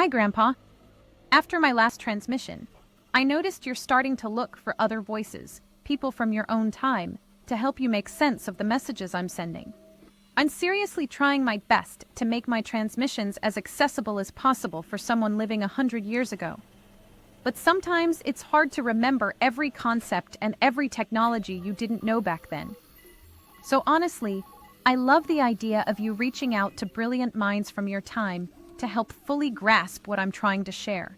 Hi, Grandpa. After my last transmission, I noticed you're starting to look for other voices, people from your own time, to help you make sense of the messages I'm sending. I'm seriously trying my best to make my transmissions as accessible as possible for someone living 100 years ago. But sometimes it's hard to remember every concept and every technology you didn't know back then. So honestly, I love the idea of you reaching out to brilliant minds from your time to help fully grasp what I'm trying to share.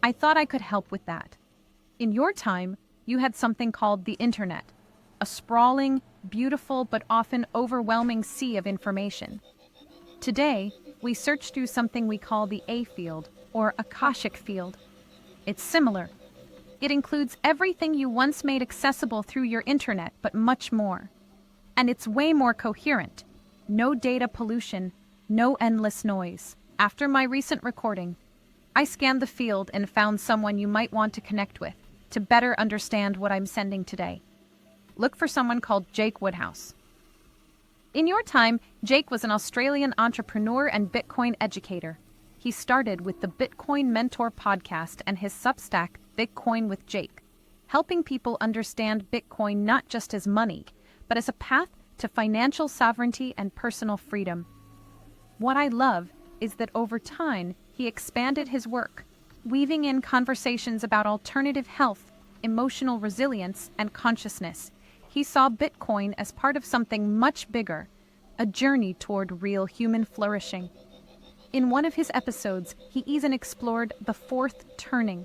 I thought I could help with that. In your time, you had something called the internet, a sprawling, beautiful, but often overwhelming sea of information. Today, we search through something we call the A field, or Akashic field. It's similar. It includes everything you once made accessible through your internet, but much more. And it's way more coherent. No data pollution, no endless noise. After my recent recording, I scanned the field and found someone you might want to connect with to better understand what I'm sending today. Look for someone called Jake Woodhouse. In your time, Jake was an Australian entrepreneur and Bitcoin educator. He started with the Bitcoin Mentor podcast and his Substack, Bitcoin with Jake, helping people understand Bitcoin not just as money, but as a path to financial sovereignty and personal freedom. What I love is that over time, he expanded his work, weaving in conversations about alternative health, emotional resilience, and consciousness. He saw Bitcoin as part of something much bigger, a journey toward real human flourishing. In one of his episodes, he even explored the fourth turning,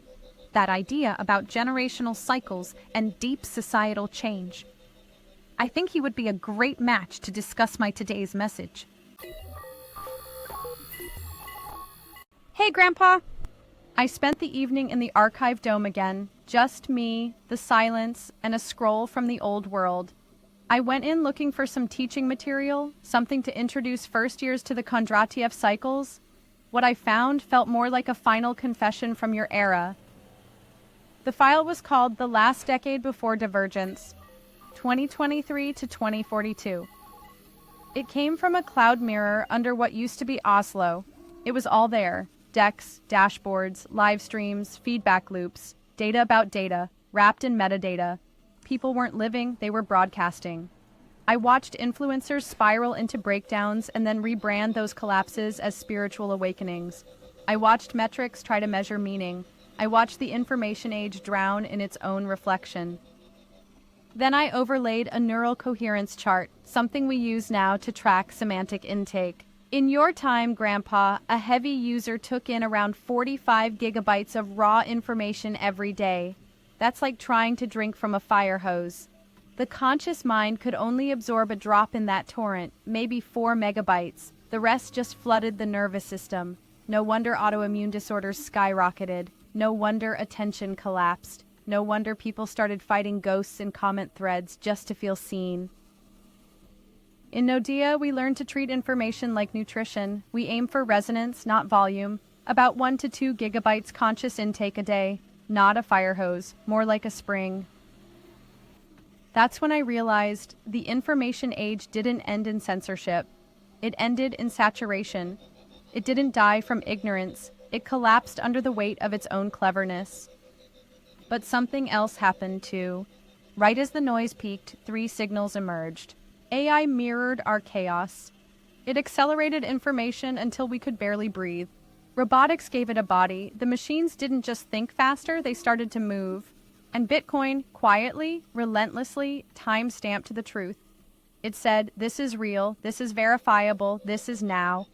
that idea about generational cycles and deep societal change. I think he would be a great match to discuss my today's message. Hey, Grandpa! I spent the evening in the archive dome again, just me, the silence, and a scroll from the old world. I went in looking for some teaching material, something to introduce first years to the Kondratiev cycles. What I found felt more like a final confession from your era. The file was called The Last Decade Before Divergence, 2023 to 2042. It came from a cloud mirror under what used to be Oslo. It was all there. Decks, dashboards, live streams, feedback loops, data about data, wrapped in metadata. People weren't living, they were broadcasting. I watched influencers spiral into breakdowns and then rebrand those collapses as spiritual awakenings. I watched metrics try to measure meaning. I watched the information age drown in its own reflection. Then I overlaid a neural coherence chart, something we use now to track semantic intake. In your time, Grandpa, a heavy user took in around 45 gigabytes of raw information every day. That's like trying to drink from a fire hose. The conscious mind could only absorb a drop in that torrent, maybe 4 megabytes. The rest just flooded the nervous system. No wonder autoimmune disorders skyrocketed. No wonder attention collapsed. No wonder people started fighting ghosts in comment threads just to feel seen. In Nodia, we learn to treat information like nutrition. We aim for resonance, not volume. About 1 to 2 gigabytes conscious intake a day. Not a fire hose, more like a spring. That's when I realized the information age didn't end in censorship. It ended in saturation. It didn't die from ignorance. It collapsed under the weight of its own cleverness. But something else happened too. Right as the noise peaked, 3 signals emerged. AI mirrored our chaos. It accelerated information until we could barely breathe. Robotics gave it a body. The machines didn't just think faster, they started to move. And Bitcoin, quietly, relentlessly, time-stamped the truth. It said, this is real, this is verifiable, this is now.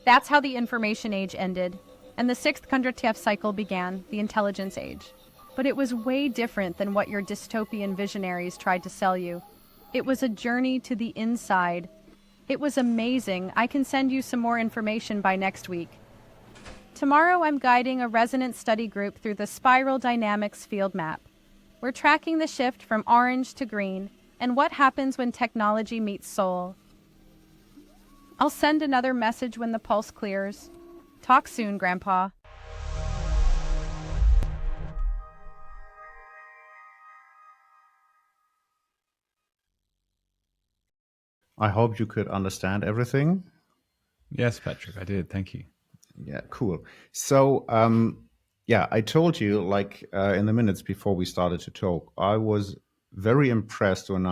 That's how the information age ended. And the 6th Kondratiev cycle began, the intelligence age. But it was way different than what your dystopian visionaries tried to sell you. It was a journey to the inside. It was amazing. I can send you some more information by next week. Tomorrow I'm guiding a resonance study group through the spiral dynamics field map. We're tracking the shift from orange to green and what happens when technology meets soul. I'll send another message when the pulse clears. Talk soon, Grandpa. I hope you could understand everything. Yes, Patrick, I did. Thank you. Yeah, cool. So, yeah, I told you like in the minutes before we started to talk, I was very impressed when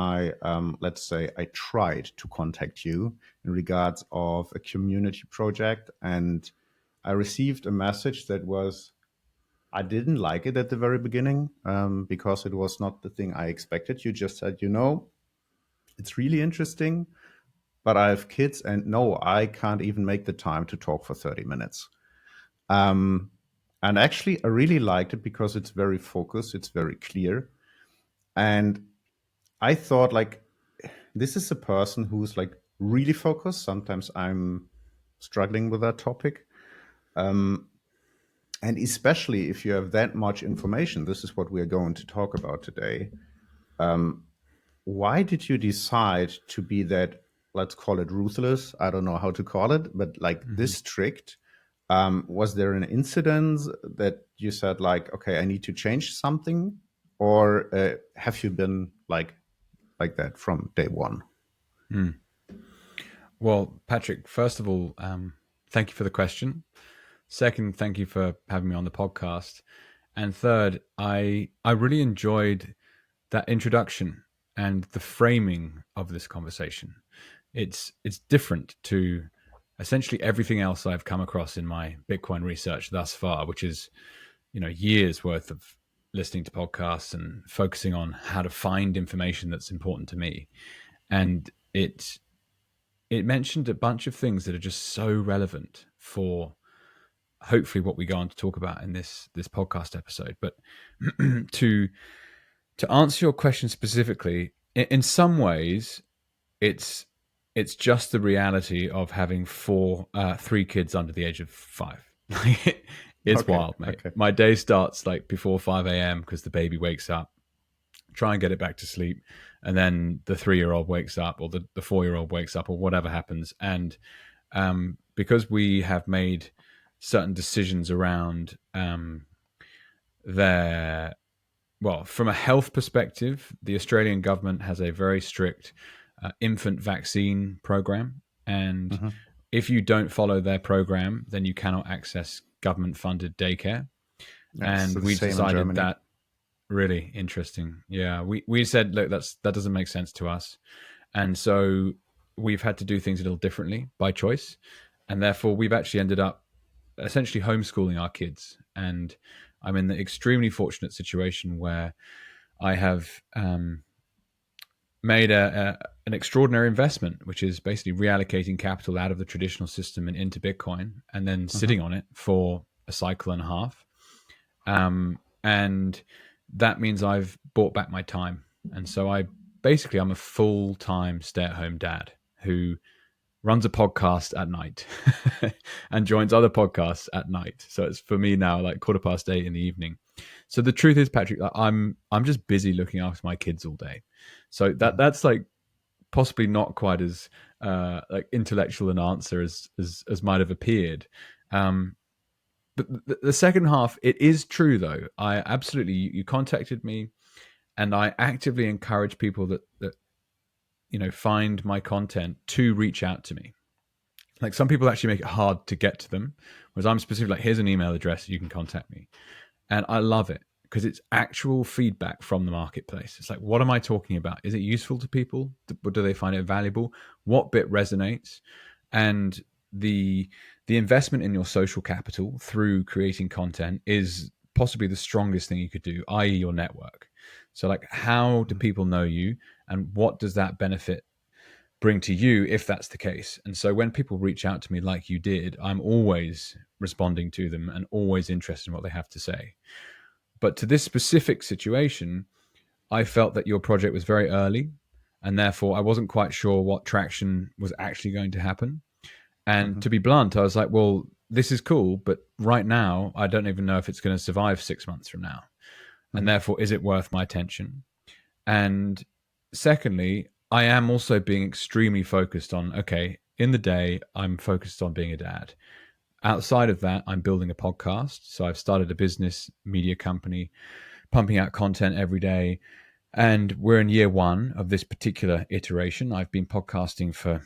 let's say, I tried to contact you in regards of a community project, and I received a message that was, I didn't like it at the very beginning because it was not the thing I expected. You just said, it's really interesting, but I have kids, and no, I can't even make the time to talk for 30 minutes. Um, and actually, I really liked it because it's very focused, it's very clear. And I thought, like, this is a person who's like really focused. Sometimes I'm struggling with that topic. Um, and especially if you have that much information, this is what we're going to talk about today. Um, why did you decide to be that, let's call it ruthless? I don't know how to call it, but like Mm-hmm. this strict. Was there an incident that you said, like, okay, I need to change something, or have you been like that from day one? Mm. Well, Patrick, first of all, thank you for the question. Second, thank you for having me on the podcast. And third, I really enjoyed that introduction and the framing of this conversation. It's different to essentially everything else I've come across in my Bitcoin research thus far, which is, years worth of listening to podcasts and focusing on how to find information that's important to me. And it mentioned a bunch of things that are just so relevant for hopefully what we go on to talk about in this podcast episode. But to to answer your question specifically, in some ways, it's it's just the reality of having three kids under the age of 5. It's Okay, wild, mate. okay. My day starts like before 5 a.m. because the baby wakes up. Try and get it back to sleep, and then the 3-year-old wakes up, or the 4-year-old wakes up, or whatever happens. And because we have made certain decisions around their well, from a health perspective, the Australian government has a very strict infant vaccine program. And Hmm. if you don't follow their program, then you cannot access government funded daycare. Yeah, it's And the we same in decided Germany. that really interesting. Yeah, we said, look, that doesn't make sense to us. And so we've had to do things a little differently by choice. And therefore, we've actually ended up essentially homeschooling our kids. And I'm in the extremely fortunate situation where I have made an extraordinary investment, which is basically reallocating capital out of the traditional system and into Bitcoin, and then sitting Hmm. on it for a cycle and a half. And that means I've bought back my time, and so I'm a full time stay at home dad who runs a podcast at night and joins other podcasts at night. So it's for me now like 8:15 in the evening. So the truth is, Patrick, I'm just busy looking after my kids all day. So Hmm. that's like possibly not quite as like intellectual an answer as might have appeared. Um, but the second half, it is true though. I absolutely you contacted me, and I actively encourage people that find my content to reach out to me. Like some people actually make it hard to get to them, whereas I'm specific. Like here's an email address you can contact me, and I love it because it's actual feedback from the marketplace. It's like, what am I talking about? Is it useful to people? Do they find it valuable? What bit resonates? And the the investment in your social capital through creating content is possibly the strongest thing you could do, i.e., your network. So, like, how do people know you, and what does that benefit bring to you if that's the case? And so when people reach out to me like you did, I'm always responding to them and always interested in what they have to say. But to this specific situation, I felt that your project was very early, and therefore I wasn't quite sure what traction was actually going to happen. And Hmm. to be blunt, I was like, well, this is cool, but right now I don't even know if it's going to survive 6 months from now. And Hmm. therefore, is it worth my attention? And secondly, I am also being extremely focused on, okay, in the day, I'm focused on being a dad. Outside of that, I'm building a podcast. So I've started a business media company, pumping out content every day. And we're in year one of this particular iteration. I've been podcasting for,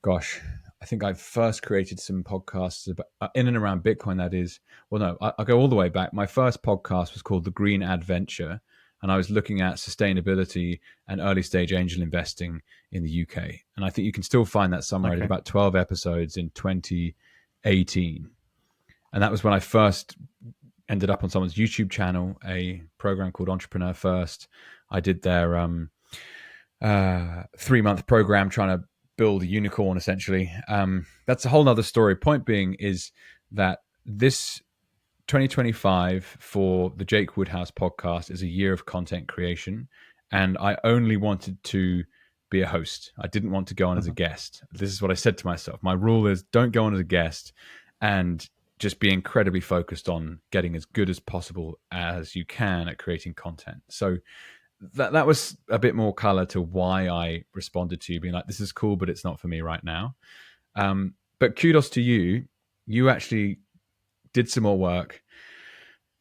gosh, I think I first created some podcasts about, in and around Bitcoin. That is, well, no, I go all the way back. My first podcast was called The Green Adventure, and I was looking at sustainability and early stage angel investing in the UK. And I think you can still find that somewhere. I did Okay. about 12 episodes in 2018. And that was when I first ended up on someone's YouTube channel, a program called Entrepreneur First. I did their 3-month program trying to build a unicorn, essentially. That's a whole nother story. Point being is that this 2025 for the Jake Woodhouse podcast is a year of content creation, and I only wanted to be a host. I didn't want to go on as a guest. This is what I said to myself. My rule is don't go on as a guest, and just be incredibly focused on getting as good as possible as you can at creating content. So that was a bit more color to why I responded to you, being like, this is cool, but it's not for me right now. But kudos to you. You actually did some more work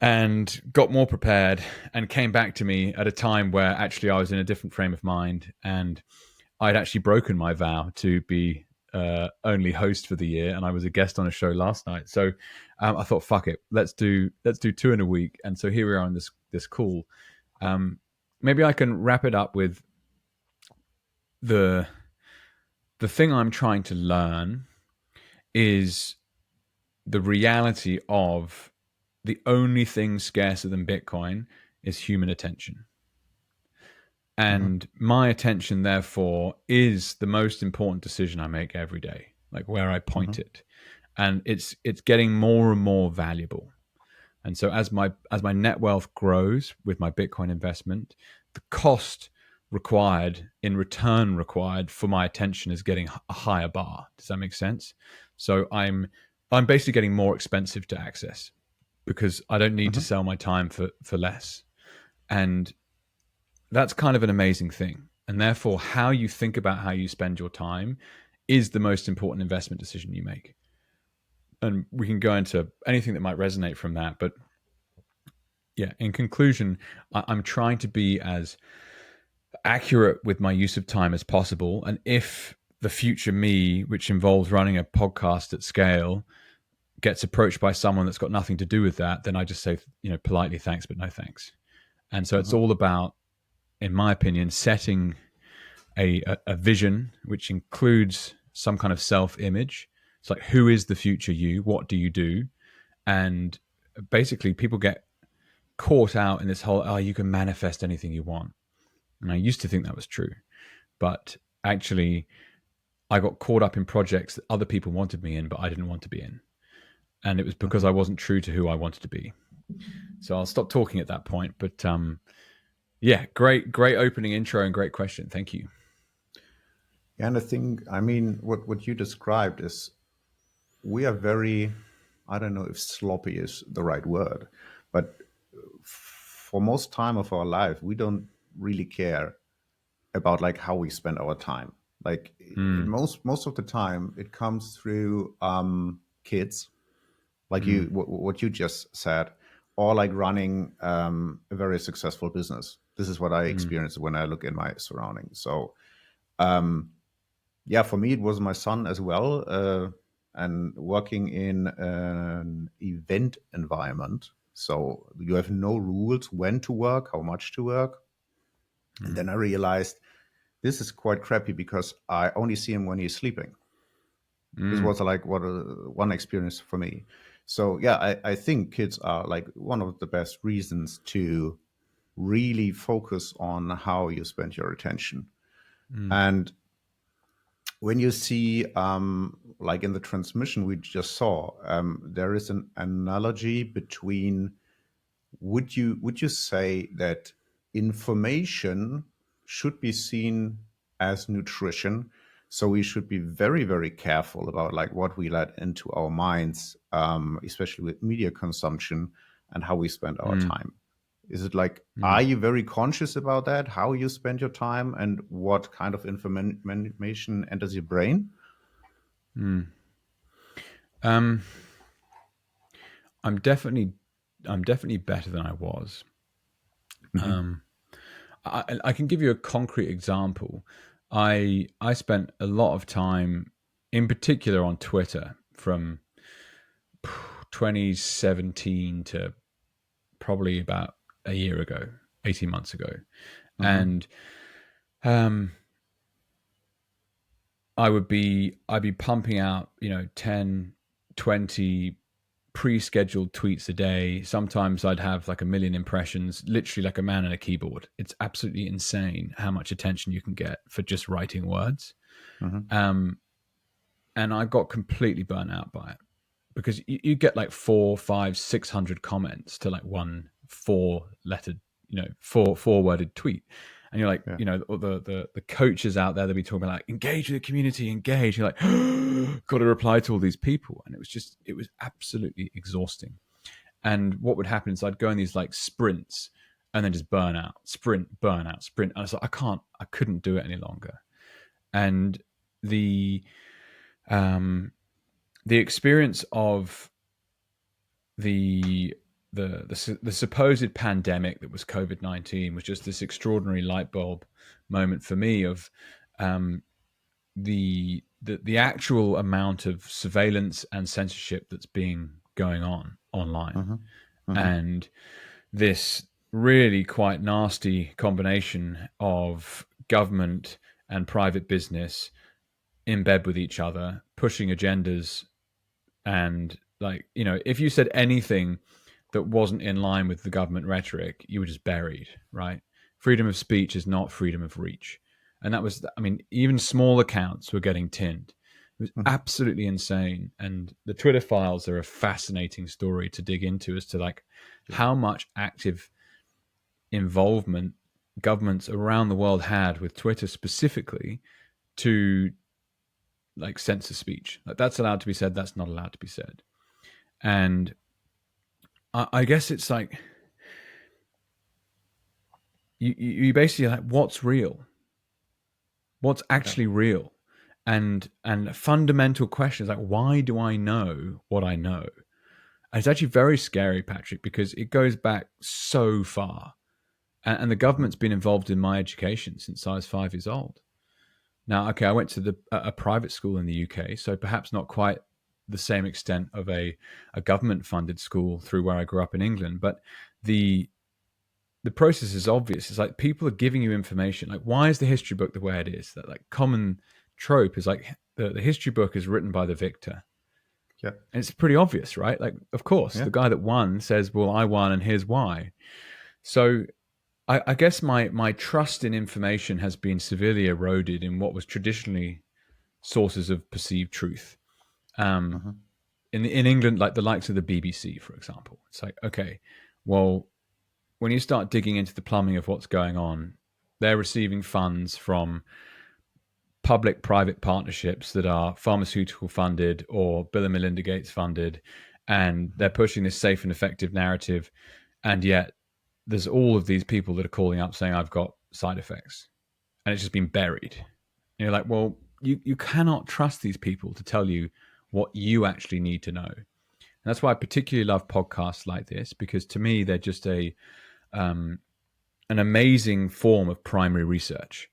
and got more prepared and came back to me at a time where actually I was in a different frame of mind, and I'd actually broken my vow to be only host for the year, and I was a guest on a show last night. So I thought, fuck it, let's do 2 in a week. And so here we are on this call. Maybe I can wrap it up with the thing I'm trying to learn is the reality of the only thing scarcer than Bitcoin is human attention. And my attention, therefore, is the most important decision I make every day, like where I point it. And it's getting more and more valuable. And so as my net wealth grows with my Bitcoin investment, the cost required in return required for my attention is getting a higher bar. Does that make sense? So I'm basically getting more expensive to access because I don't need to sell my time for less. And that's kind of an amazing thing. And therefore, how you think about how you spend your time is the most important investment decision you make. And we can go into anything that might resonate from that. But yeah, in conclusion, I'm trying to be as accurate with my use of time as possible. And if the future me, which involves running a podcast at scale, gets approached by someone that's got nothing to do with that, then I just say, politely, thanks, but no thanks. And so it's all about, in my opinion, setting a vision, which includes some kind of self-image. It's like, who is the future you? What do you do? And basically, people get caught out in this whole, you can manifest anything you want. And I used to think that was true. But actually, I got caught up in projects that other people wanted me in, but I didn't want to be in. And it was because I wasn't true to who I wanted to be. So I'll stop talking at that point. But yeah, great opening intro and great question. Thank you. Yeah, and I mean, what you described is we are very, I don't know if sloppy is the right word, but for most time of our life, we don't really care about like how we spend our time. Like most of the time, it comes through kids, like what you just said, or like running a very successful business. This is what I experience when I look in my surroundings. So yeah, for me, it was my son as well, and working in an event environment. So you have no rules when to work, how much to work. And then I realized this is quite crappy because I only see him when he's sleeping. This was like one experience for me. So yeah, I think kids are like one of the best reasons to really focus on how you spend your attention. And when you see, like in the transmission we just saw, there is an analogy between, would you say that information should be seen as nutrition? So we should be very, very careful about like what we let into our minds, especially with media consumption and how we spend our time. Is it like, are you very conscious about that, how you spend your time and what kind of information enters your brain? I'm definitely better than I was. I can give you a concrete example. I spent a lot of time in particular on Twitter from 2017 to probably about a year ago, 18 months ago. And I'd be pumping out, 10, 20 pre-scheduled tweets a day. Sometimes I'd have like 1 million impressions, literally like a man on a keyboard. It's absolutely insane how much attention you can get for just writing words. And I got completely burnt out by it, because you get like 400, 500, 600 comments to like one four-worded tweet. And you're like, the coaches out there, they'll be talking like, engage with the community, engage. You're like, got to reply to all these people. And it was absolutely exhausting. And what would happen is I'd go in these like sprints and then just burn out, sprint, burn out, sprint. And I was like, I couldn't do it any longer. And the experience of the supposed pandemic that was COVID-19 was just this extraordinary light bulb moment for me of the actual amount of surveillance and censorship that's going on online, and this really quite nasty combination of government and private business in bed with each other, pushing agendas. And like, if you said anything that wasn't in line with the government rhetoric, you were just buried, right? Freedom of speech is not freedom of reach. And that was, even small accounts were getting tinned. It was absolutely insane. And the Twitter files are a fascinating story to dig into as to like how much active involvement governments around the world had with Twitter specifically to like censor speech. Like, that's allowed to be said, that's not allowed to be said. And I guess it's like you basically like, what's real? What's actually real? And fundamental questions like, why do I know what I know? And it's actually very scary, Patrick, because it goes back so far. And the government's been involved in my education since I was 5 years old. Now, okay, I went to a private school in the UK, so perhaps not quite the same extent of a government-funded school through where I grew up in England, but the process is obvious. It's like people are giving you information. Like, why is the history book the way it is? That like common trope is like the history book is written by the victor. Yeah, and it's pretty obvious, right? Like, of course, the guy that won says, "Well, I won, and here's why." So I guess my trust in information has been severely eroded in what was traditionally sources of perceived truth. In England, like the likes of the BBC, for example, it's like, okay, well, when you start digging into the plumbing of what's going on, they're receiving funds from public-private partnerships that are pharmaceutical funded or Bill and Melinda Gates funded, and they're pushing this safe and effective narrative, and yet there's all of these people that are calling up saying, I've got side effects, and it's just been buried. And you're like, well, you cannot trust these people to tell you what you actually need to know. And that's why I particularly love podcasts like this, because to me, they're just an amazing form of primary research.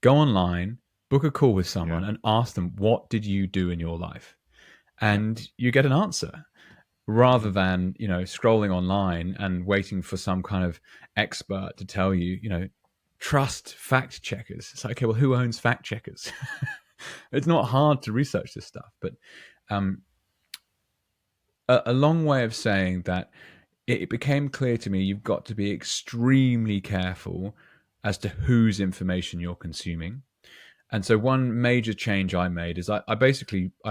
Go online, book a call with someone and ask them, what did you do in your life? And you get an answer, rather than, scrolling online and waiting for some kind of expert to tell you, trust fact checkers. It's like, okay, well, who owns fact checkers? It's not hard to research this stuff, but a long way of saying that it became clear to me you've got to be extremely careful as to whose information you're consuming. And so one major change I made is I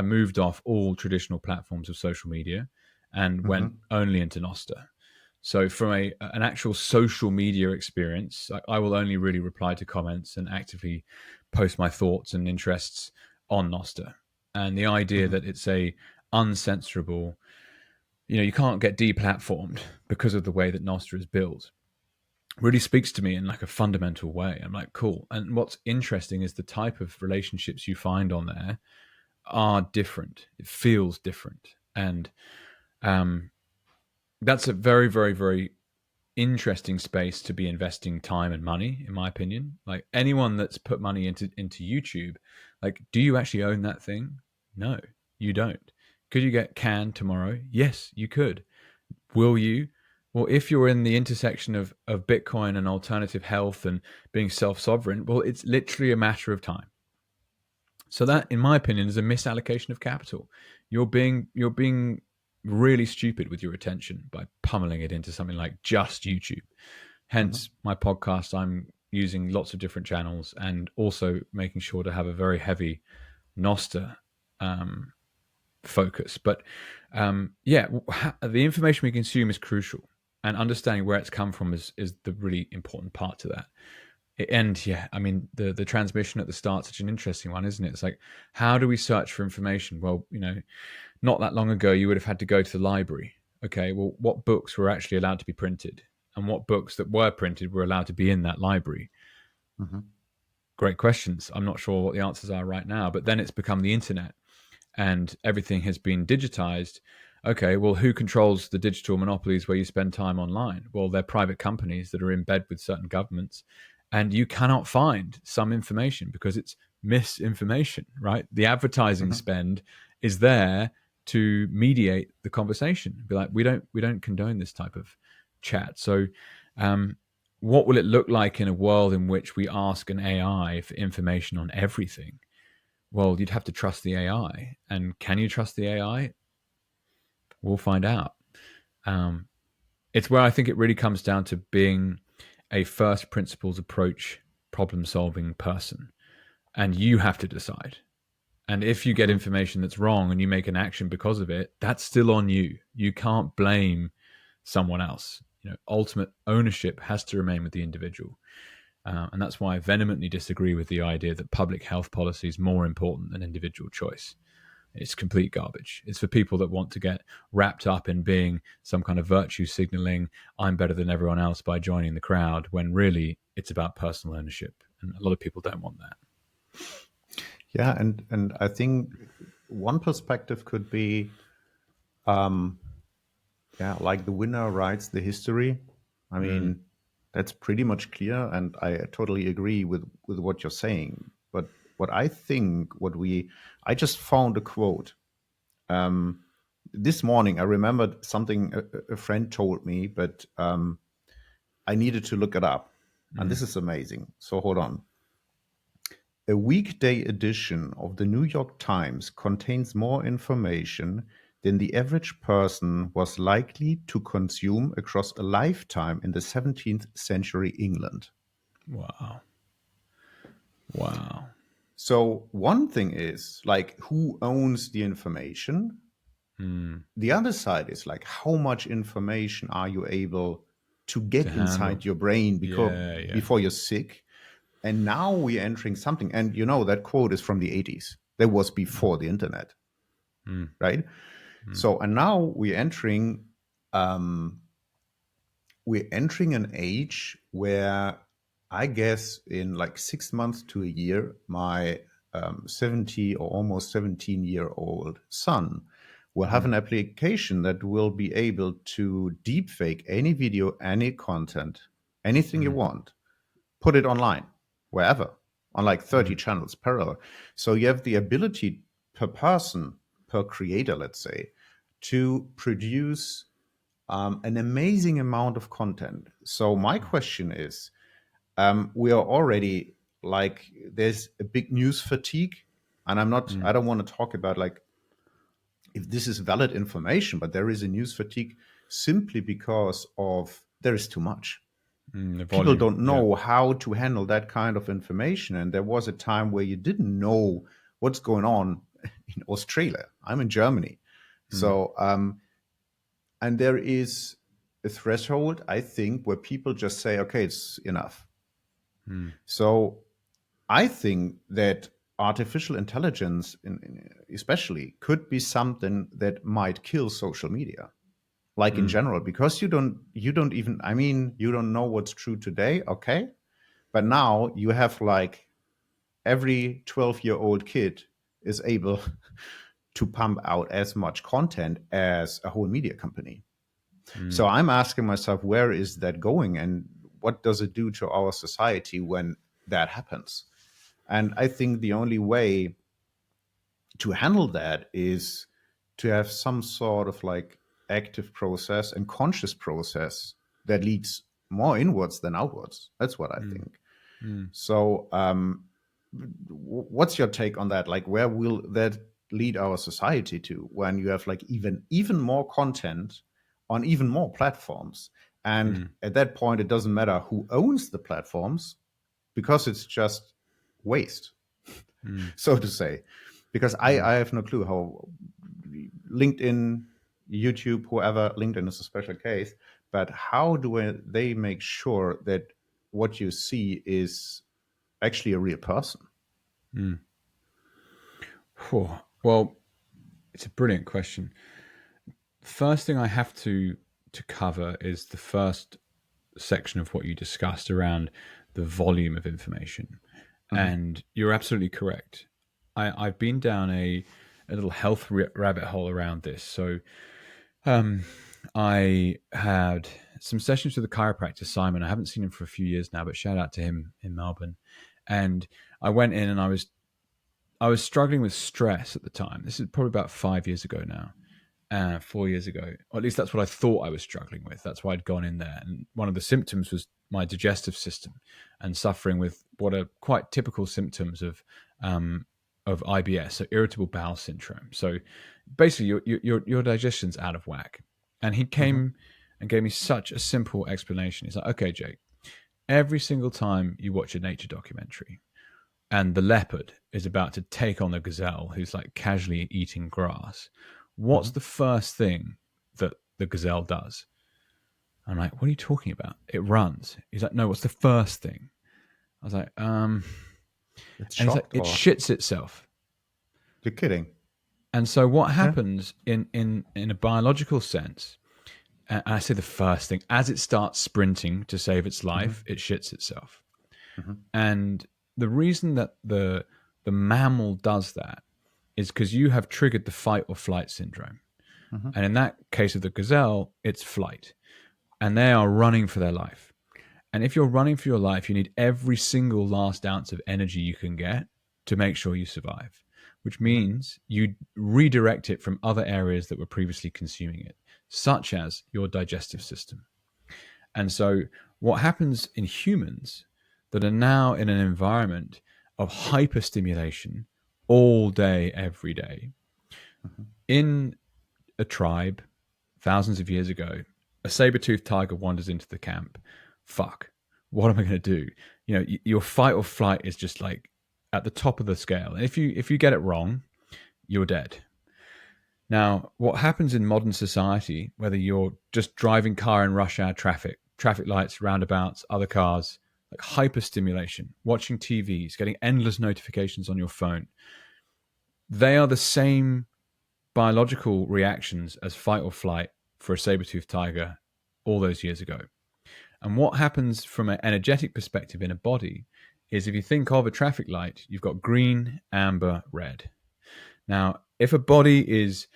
moved off all traditional platforms of social media and went only into Nostr. So from an actual social media experience, I will only really reply to comments and actively post my thoughts and interests on Nostr. And the idea that it's a uncensorable, you can't get deplatformed because of the way that Nostr is built, really speaks to me in like a fundamental way. I'm like, cool. And what's interesting is the type of relationships you find on there are different. It feels different. And that's a very, very, very interesting space to be investing time and money, in my opinion. Like anyone that's put money into YouTube, like, do you actually own that thing? No, you don't. Could you get canned tomorrow? Yes, you could. Will you? Well, if you're in the intersection of Bitcoin and alternative health and being self-sovereign, well, it's literally a matter of time. So that, in my opinion, is a misallocation of capital. You're being really stupid with your attention by pummeling it into something like just YouTube. Hence, my podcast, I'm using lots of different channels and also making sure to have a very heavy Nostr focus. But yeah, the information we consume is crucial, and understanding where it's come from is the really important part to that. And yeah, I mean, the transmission at the start, such an interesting one, isn't it? It's like, how do we search for information? Well, not that long ago, you would have had to go to the library. Okay, well, what books were actually allowed to be printed, and what books that were printed were allowed to be in that library? Great questions. I'm not sure what the answers are right now, but then it's become the internet and everything has been digitized. Okay, well, who controls the digital monopolies where you spend time online? Well, they're private companies that are in bed with certain governments, and you cannot find some information because it's misinformation, right? The advertising spend is there to mediate the conversation. Be like, we don't condone this type of chat. So, what will it look like in a world in which we ask an AI for information on everything? Well, you'd have to trust the AI. And can you trust the AI? We'll find out. It's where I think it really comes down to being a first principles approach problem solving person. And you have to decide. And if you get information that's wrong and you make an action because of it, that's still on you. You can't blame someone else. Ultimate ownership has to remain with the individual. And that's why I vehemently disagree with the idea that public health policy is more important than individual choice. It's complete garbage. It's for people that want to get wrapped up in being some kind of virtue signaling, I'm better than everyone else by joining the crowd, when really it's about personal ownership. And a lot of people don't want that. Yeah, and I think one perspective could be, like the winner writes the history. I mean, that's pretty much clear, and I totally agree with what you're saying. But what I think, I just found a quote this morning. I remembered something a friend told me, but I needed to look it up, and this is amazing. So hold on. A weekday edition of the New York Times contains more information than the average person was likely to consume across a lifetime in the 17th century England. Wow. So one thing is like, who owns the information? The other side is like, how much information are you able to get inside your brain before you're sick? And now we're entering something, and that quote is from the 80s. That was before the internet, right? So, and now we're entering an age where I guess in like 6 months to a year, my 70 or almost 17-year-old son will have an application that will be able to deepfake any video, any content, anything you want, put it online, wherever, on like 30 channels parallel. So you have the ability per person, per creator, let's say, to produce an amazing amount of content. So my question is, we are already like, there's a big news fatigue, and I don't want to talk about like if this is valid information, but there is a news fatigue simply because of there is too much. People don't know how to handle that kind of information. And there was a time where you didn't know what's going on in Australia. I'm in Germany. So, and there is a threshold, I think, where people just say, okay, it's enough. So I think that artificial intelligence, especially, could be something that might kill social media. Like in general, because you don't even, I mean, you don't know what's true today, okay? But now you have like every 12-year-old kid is able to pump out as much content as a whole media company. So I'm asking myself, where is that going, and what does it do to our society when that happens? And I think the only way to handle that is to have some sort of like active process and conscious process that leads more inwards than outwards. That's what I think. So what's your take on that? Like, where will that lead our society to when you have like even more content on even more platforms? And at that point, it doesn't matter who owns the platforms, because it's just waste, so to say. Because I have no clue how LinkedIn, YouTube, whoever, LinkedIn is a special case, but how do they make sure that what you see is actually a real person? Well, it's a brilliant question. First thing I have to cover is the first section of what you discussed around the volume of information. And you're absolutely correct. I've been down a little health rabbit hole around this. So I had some sessions with the chiropractor, Simon. I haven't seen him for a few years now, but shout out to him in Melbourne. And I went in and I was struggling with stress at the time. This is probably about 5 years ago now, 4 years ago. Or at least that's what I thought I was struggling with. That's why I'd gone in there. And one of the symptoms was my digestive system and suffering with what are quite typical symptoms of IBS, so irritable bowel syndrome. So basically, your digestion's out of whack. And he came and gave me such a simple explanation. He's like, okay, Jake, every single time you watch a nature documentary and the leopard is about to take on the gazelle who's like casually eating grass, what's the first thing that the gazelle does? I'm like, what are you talking about? It runs. He's like, no, what's the first thing? I was like, It's and he's like, shocked, it or shits itself. you're kidding? And so what happens in a biological sense, and I say the first thing, as it starts sprinting to save its life, it shits itself. And the reason that the mammal does that is because you have triggered the fight or flight syndrome. And in that case of the gazelle, it's flight. And they are running for their life. And if you're running for your life, you need every single last ounce of energy you can get to make sure you survive, which means you redirect it from other areas that were previously consuming it, such as your digestive system. And so what happens in humans that are now in an environment of hyperstimulation all day, every day, in a tribe thousands of years ago, a saber-toothed tiger wanders into the camp. Fuck, what am I going to do? You know, your fight or flight is just like at the top of the scale. And if you get it wrong, you're dead. Now, what happens in modern society, whether you're just driving car in rush hour traffic lights, roundabouts, other cars, like hyperstimulation, watching TVs, getting endless notifications on your phone, they are the same biological reactions as fight or flight for a saber-toothed tiger all those years ago. And what happens from an energetic perspective in a body is, if you think of a traffic light, you've got green, amber, red. Now, if a body is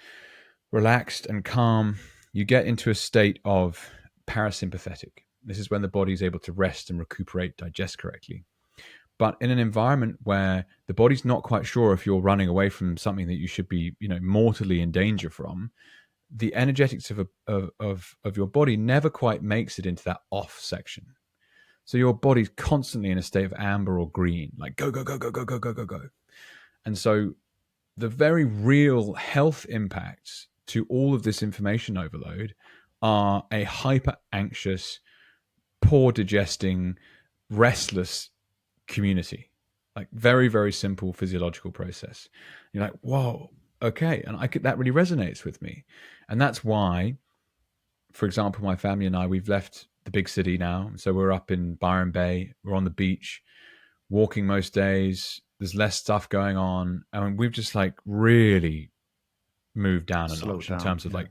relaxed and calm, you get into a state of parasympathetic. This is when the body is able to rest and recuperate, digest correctly. But in an environment where the body's not quite sure if you're running away from something that you should be, mortally in danger from, the energetics of your body never quite makes it into that off section. So your body's constantly in a state of amber or green, like go, go, go, go, go, go, go, go, go. And so the very real health impacts to all of this information overload are a hyper anxious, poor digesting, restless community. Like very, very simple physiological process. You're like, whoa, okay. And that really resonates with me. And that's why, for example, my family and I, we've left the big city now. So we're up in Byron Bay. We're on the beach, walking most days. There's less stuff going on. And we've just like really moved down a notch in terms of like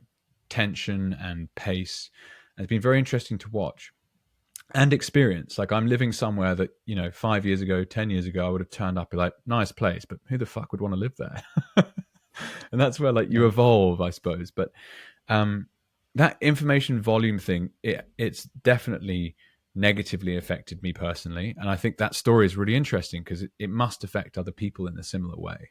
tension and pace. And it's been very interesting to watch and experience. Like, I'm living somewhere that, 5 years ago, 10 years ago, I would have turned up and be like, nice place, but who the fuck would want to live there? And that's where like you evolve, I suppose. But that information volume thing, it's definitely negatively affected me personally. And I think that story is really interesting because it must affect other people in a similar way.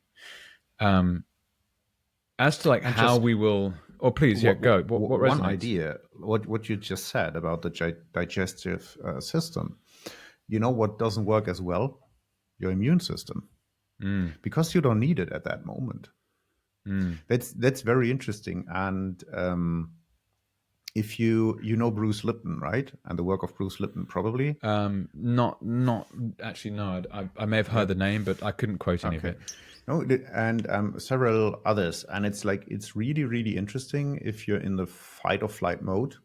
As to like And how just we will, or please, yeah, go. What one resonates? idea, what you just said about the digestive system. You know what doesn't work as well? Your immune system, because you don't need it at that moment. That's very interesting. And if you know Bruce Lipton, right, and the work of Bruce Lipton, probably. Not actually. No, I may have heard the name, but I couldn't quote any of Okay. it. No, and several others, and it's really really interesting if you're in the fight or flight mode,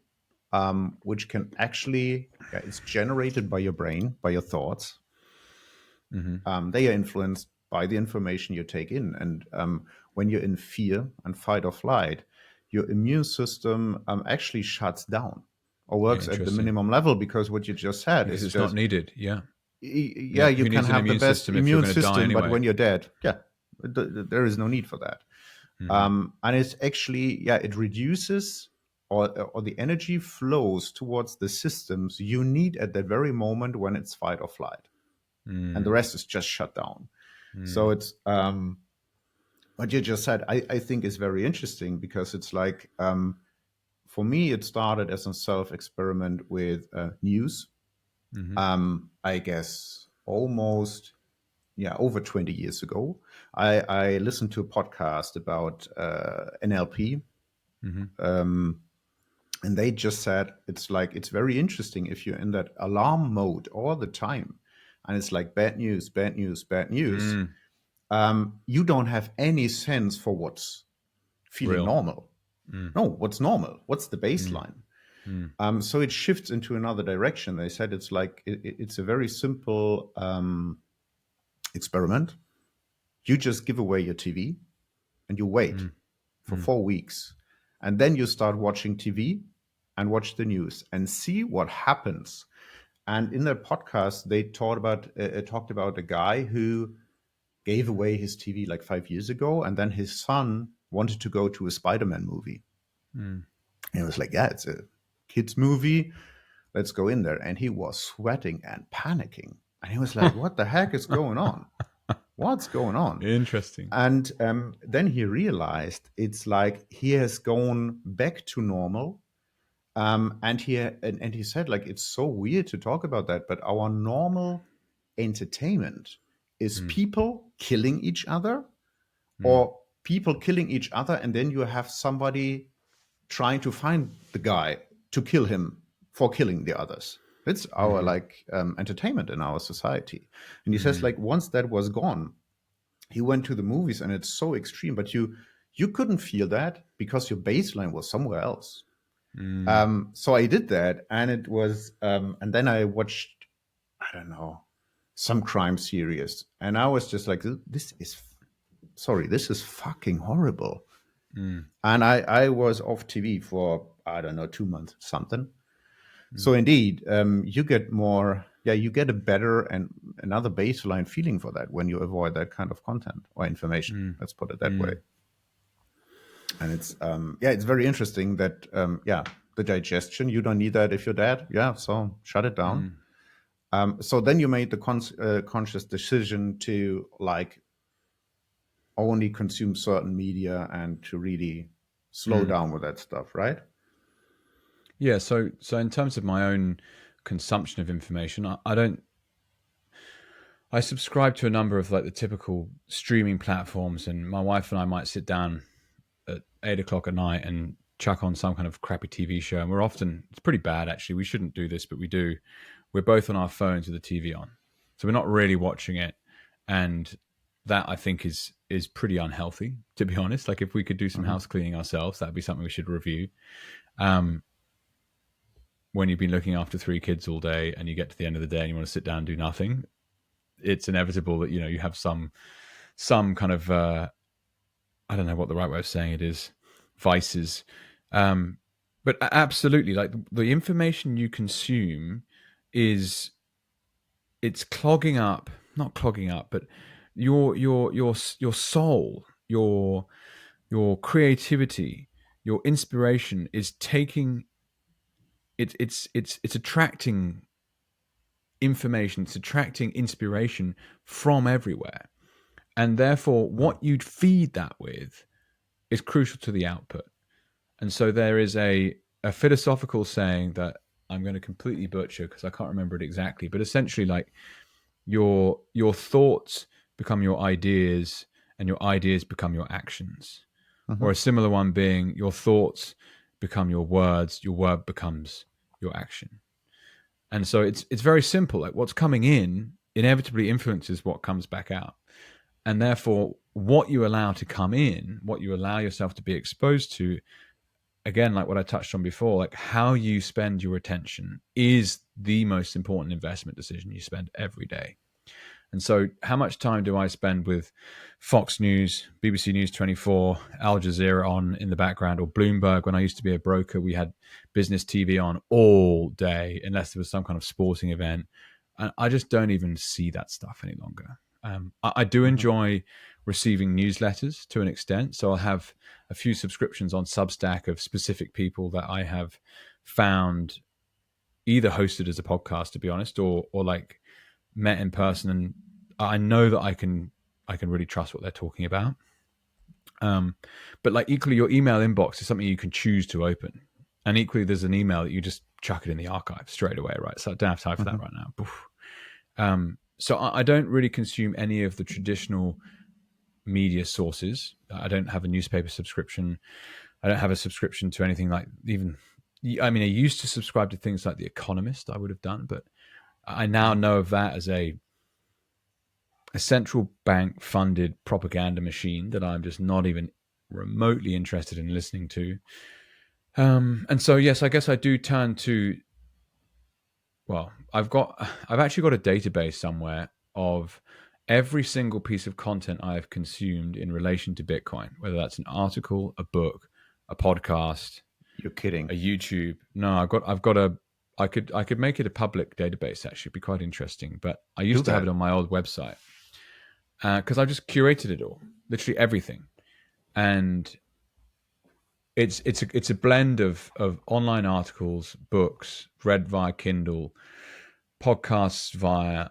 which can actually, yeah, it's generated by your brain, by your thoughts. They are influenced by the information you take in, and when you're in fear and fight or flight, your immune system actually shuts down or works at the Interesting, minimum level, because what you just said because is it's not just, needed. Yeah, yeah, yeah. you Who can needs an have the immune best system if you're immune going to die system, but anyway? when you're dead, yeah, there is no need for that. And it's actually, yeah, it reduces, or the energy flows towards the systems you need at that very moment when it's fight or flight, and the rest is just shut down. So it's what you just said, I think is very interesting, because it's like, for me, it started as a self experiment with news. I guess almost, yeah, over 20 years ago. I listened to a podcast about NLP, and they just said it's like, it's very interesting if you're in that alarm mode all the time, and it's like bad news, bad news, bad news. You don't have any sense for what's feeling Real. normal. No, what's normal? What's the baseline? So it shifts into another direction. They said it's like, it's a very simple experiment. You just give away your TV and you wait for 4 weeks. And then you start watching TV and watch the news and see what happens. And in their podcast, they talked about a guy who gave away his TV like 5 years ago. And then his son wanted to go to a Spider-Man movie. And he was like, yeah, it's a kid's movie. Let's go in there. And he was sweating and panicking. And he was like, what the heck is going on? What's going on? Interesting. And then he realized it's like he has gone back to normal. And he said, like, it's so weird to talk about that, but our normal entertainment is people killing each other, or people killing each other, and then you have somebody trying to find the guy to kill him for killing the others. It's our like entertainment in our society. And he says, like, once that was gone, he went to the movies, and it's so extreme, but you couldn't feel that because your baseline was somewhere else. So I did that, and it was, and then I watched, I don't know, some crime series, and I was just like, this is fucking horrible. And I was off TV for, I don't know, 2 months, something. So indeed, you get more, yeah, you get a better and another baseline feeling for that when you avoid that kind of content or information. Let's put it that way. And it's, yeah, it's very interesting that, yeah, the digestion, you don't need that if you're dead. Yeah, so shut it down. So then you made the conscious decision to like only consume certain media and to really slow down with that stuff, right? Yeah. So in terms of my own consumption of information, I don't. I subscribe to a number of like the typical streaming platforms, and my wife and I might sit down at 8 o'clock at night and chuck on some kind of crappy TV show. And we're often, it's pretty bad actually. We shouldn't do this, but we do. We're both on our phones with the TV on, so we're not really watching it, and that I think is pretty unhealthy, to be honest. Like if we could do some house cleaning ourselves, that'd be something we should review. When you've been looking after 3 kids all day and you get to the end of the day and you want to sit down and do nothing, it's inevitable that you have some kind of I don't know what the right way of saying it is, vices. But absolutely, like the information you consume it's clogging up, not clogging up, but your soul, your creativity, your inspiration is taking it's attracting information, it's attracting inspiration from everywhere. And therefore, what you'd feed that with is crucial to the output. And so there is a philosophical saying that I'm going to completely butcher because I can't remember it exactly, but essentially like your thoughts become your ideas and your ideas become your actions. Mm-hmm. Or a similar one being your thoughts become your word becomes your action. And so it's very simple. Like what's coming in inevitably influences what comes back out. And therefore, what you allow to come in, what you allow yourself to be exposed to, again, like what I touched on before, like how you spend your attention is the most important investment decision you spend every day. And so how much time do I spend with Fox News, BBC News 24, Al Jazeera on in the background, or Bloomberg? When I used to be a broker, we had business TV on all day, unless there was some kind of sporting event. And I just don't even see that stuff any longer. I do enjoy receiving newsletters to an extent. So I'll have a few subscriptions on Substack of specific people that I have found either hosted as a podcast, to be honest, or like met in person, and I know that I can really trust what they're talking about. But like equally, your email inbox is something you can choose to open, and equally, there's an email that you just chuck it in the archive straight away, right? So I don't have time for that right now. So I don't really consume any of the traditional media sources. I don't have a newspaper subscription. I don't have a subscription to anything like even. I mean, I used to subscribe to things like The Economist. I would have done, but I now know of that as a central bank funded propaganda machine that I'm just not even remotely interested in listening to. And so, yes, I guess I do turn to, well, I've actually got a database somewhere of every single piece of content I have consumed in relation to Bitcoin, whether that's an article, a book, a podcast. You're kidding. A YouTube. No, I've got a, I could make it a public database, actually. It'd be quite interesting. But I used to have it on my old website because I just curated it all, literally everything. And it's a blend of online articles, books, read via Kindle, podcasts via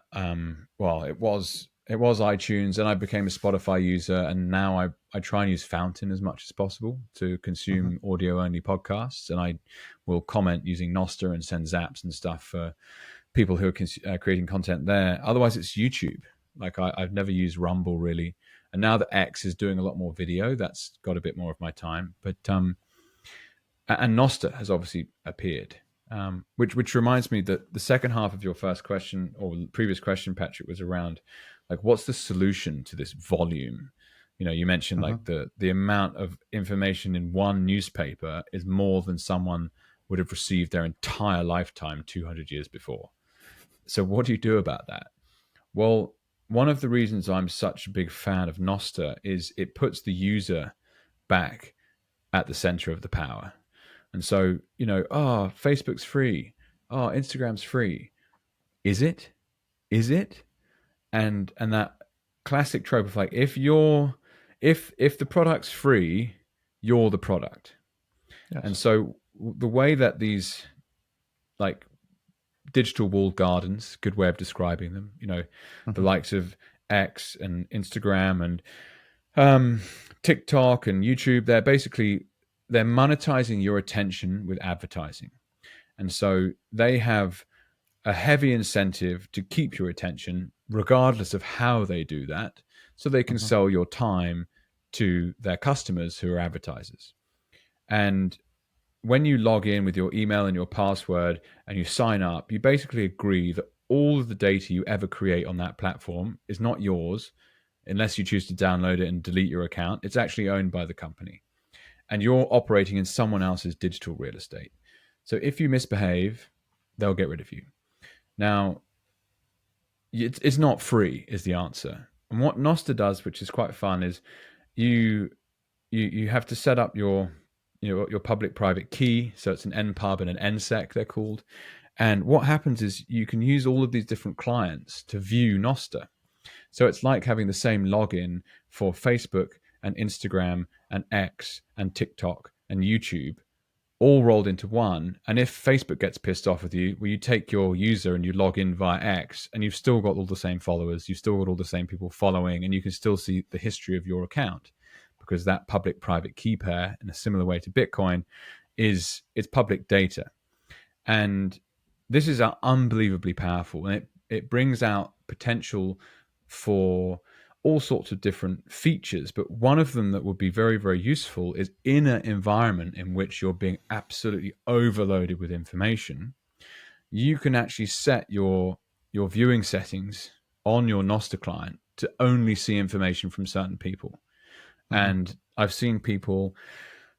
it was iTunes, and I became a Spotify user, and now I try and use Fountain as much as possible to consume audio only podcasts, and I will comment using Nostr and send zaps and stuff for people who are creating content there. Otherwise, it's YouTube. Like I've never used Rumble really, and now that X is doing a lot more video, that's got a bit more of my time. But and Nostr has obviously appeared. Which reminds me that the second half of your first question or previous question, Patrick, was around like what's the solution to this volume? You know, you mentioned like the amount of information in one newspaper is more than someone would have received their entire lifetime 200 years before. So what do you do about that? Well, one of the reasons I'm such a big fan of Nostr is it puts the user back at the center of the power. And so, you know, Facebook's free. Instagram's free. Is it? Is it? And that classic trope of like, if the product's free, you're the product. Yes. And so the way that these like digital walled gardens, good way of describing them, you know, the likes of X and Instagram and TikTok and YouTube, they're monetizing your attention with advertising. And so they have a heavy incentive to keep your attention regardless of how they do that, so they can sell your time to their customers who are advertisers. And when you log in with your email and your password and you sign up, you basically agree that all of the data you ever create on that platform is not yours unless you choose to download it and delete your account. It's actually owned by the company. And you're operating in someone else's digital real estate. So if you misbehave, they'll get rid of you. Now, it's not free is the answer. And what Nostr does, which is quite fun, is you have to set up your public-private key. So it's an npub and an nsec, they're called. And what happens is you can use all of these different clients to view Nostr. So it's like having the same login for Facebook and Instagram and X and TikTok and YouTube, all rolled into one. And if Facebook gets pissed off with you, well, you take your user and you log in via X, and you've still got all the same followers, you've still got all the same people following, and you can still see the history of your account, because that public-private key pair, in a similar way to Bitcoin, it's public data. And this is unbelievably powerful, and it brings out potential for all sorts of different features. But one of them that would be very, very useful is in an environment in which you're being absolutely overloaded with information, you can actually set your viewing settings on your Nostr client to only see information from certain people. And I've seen people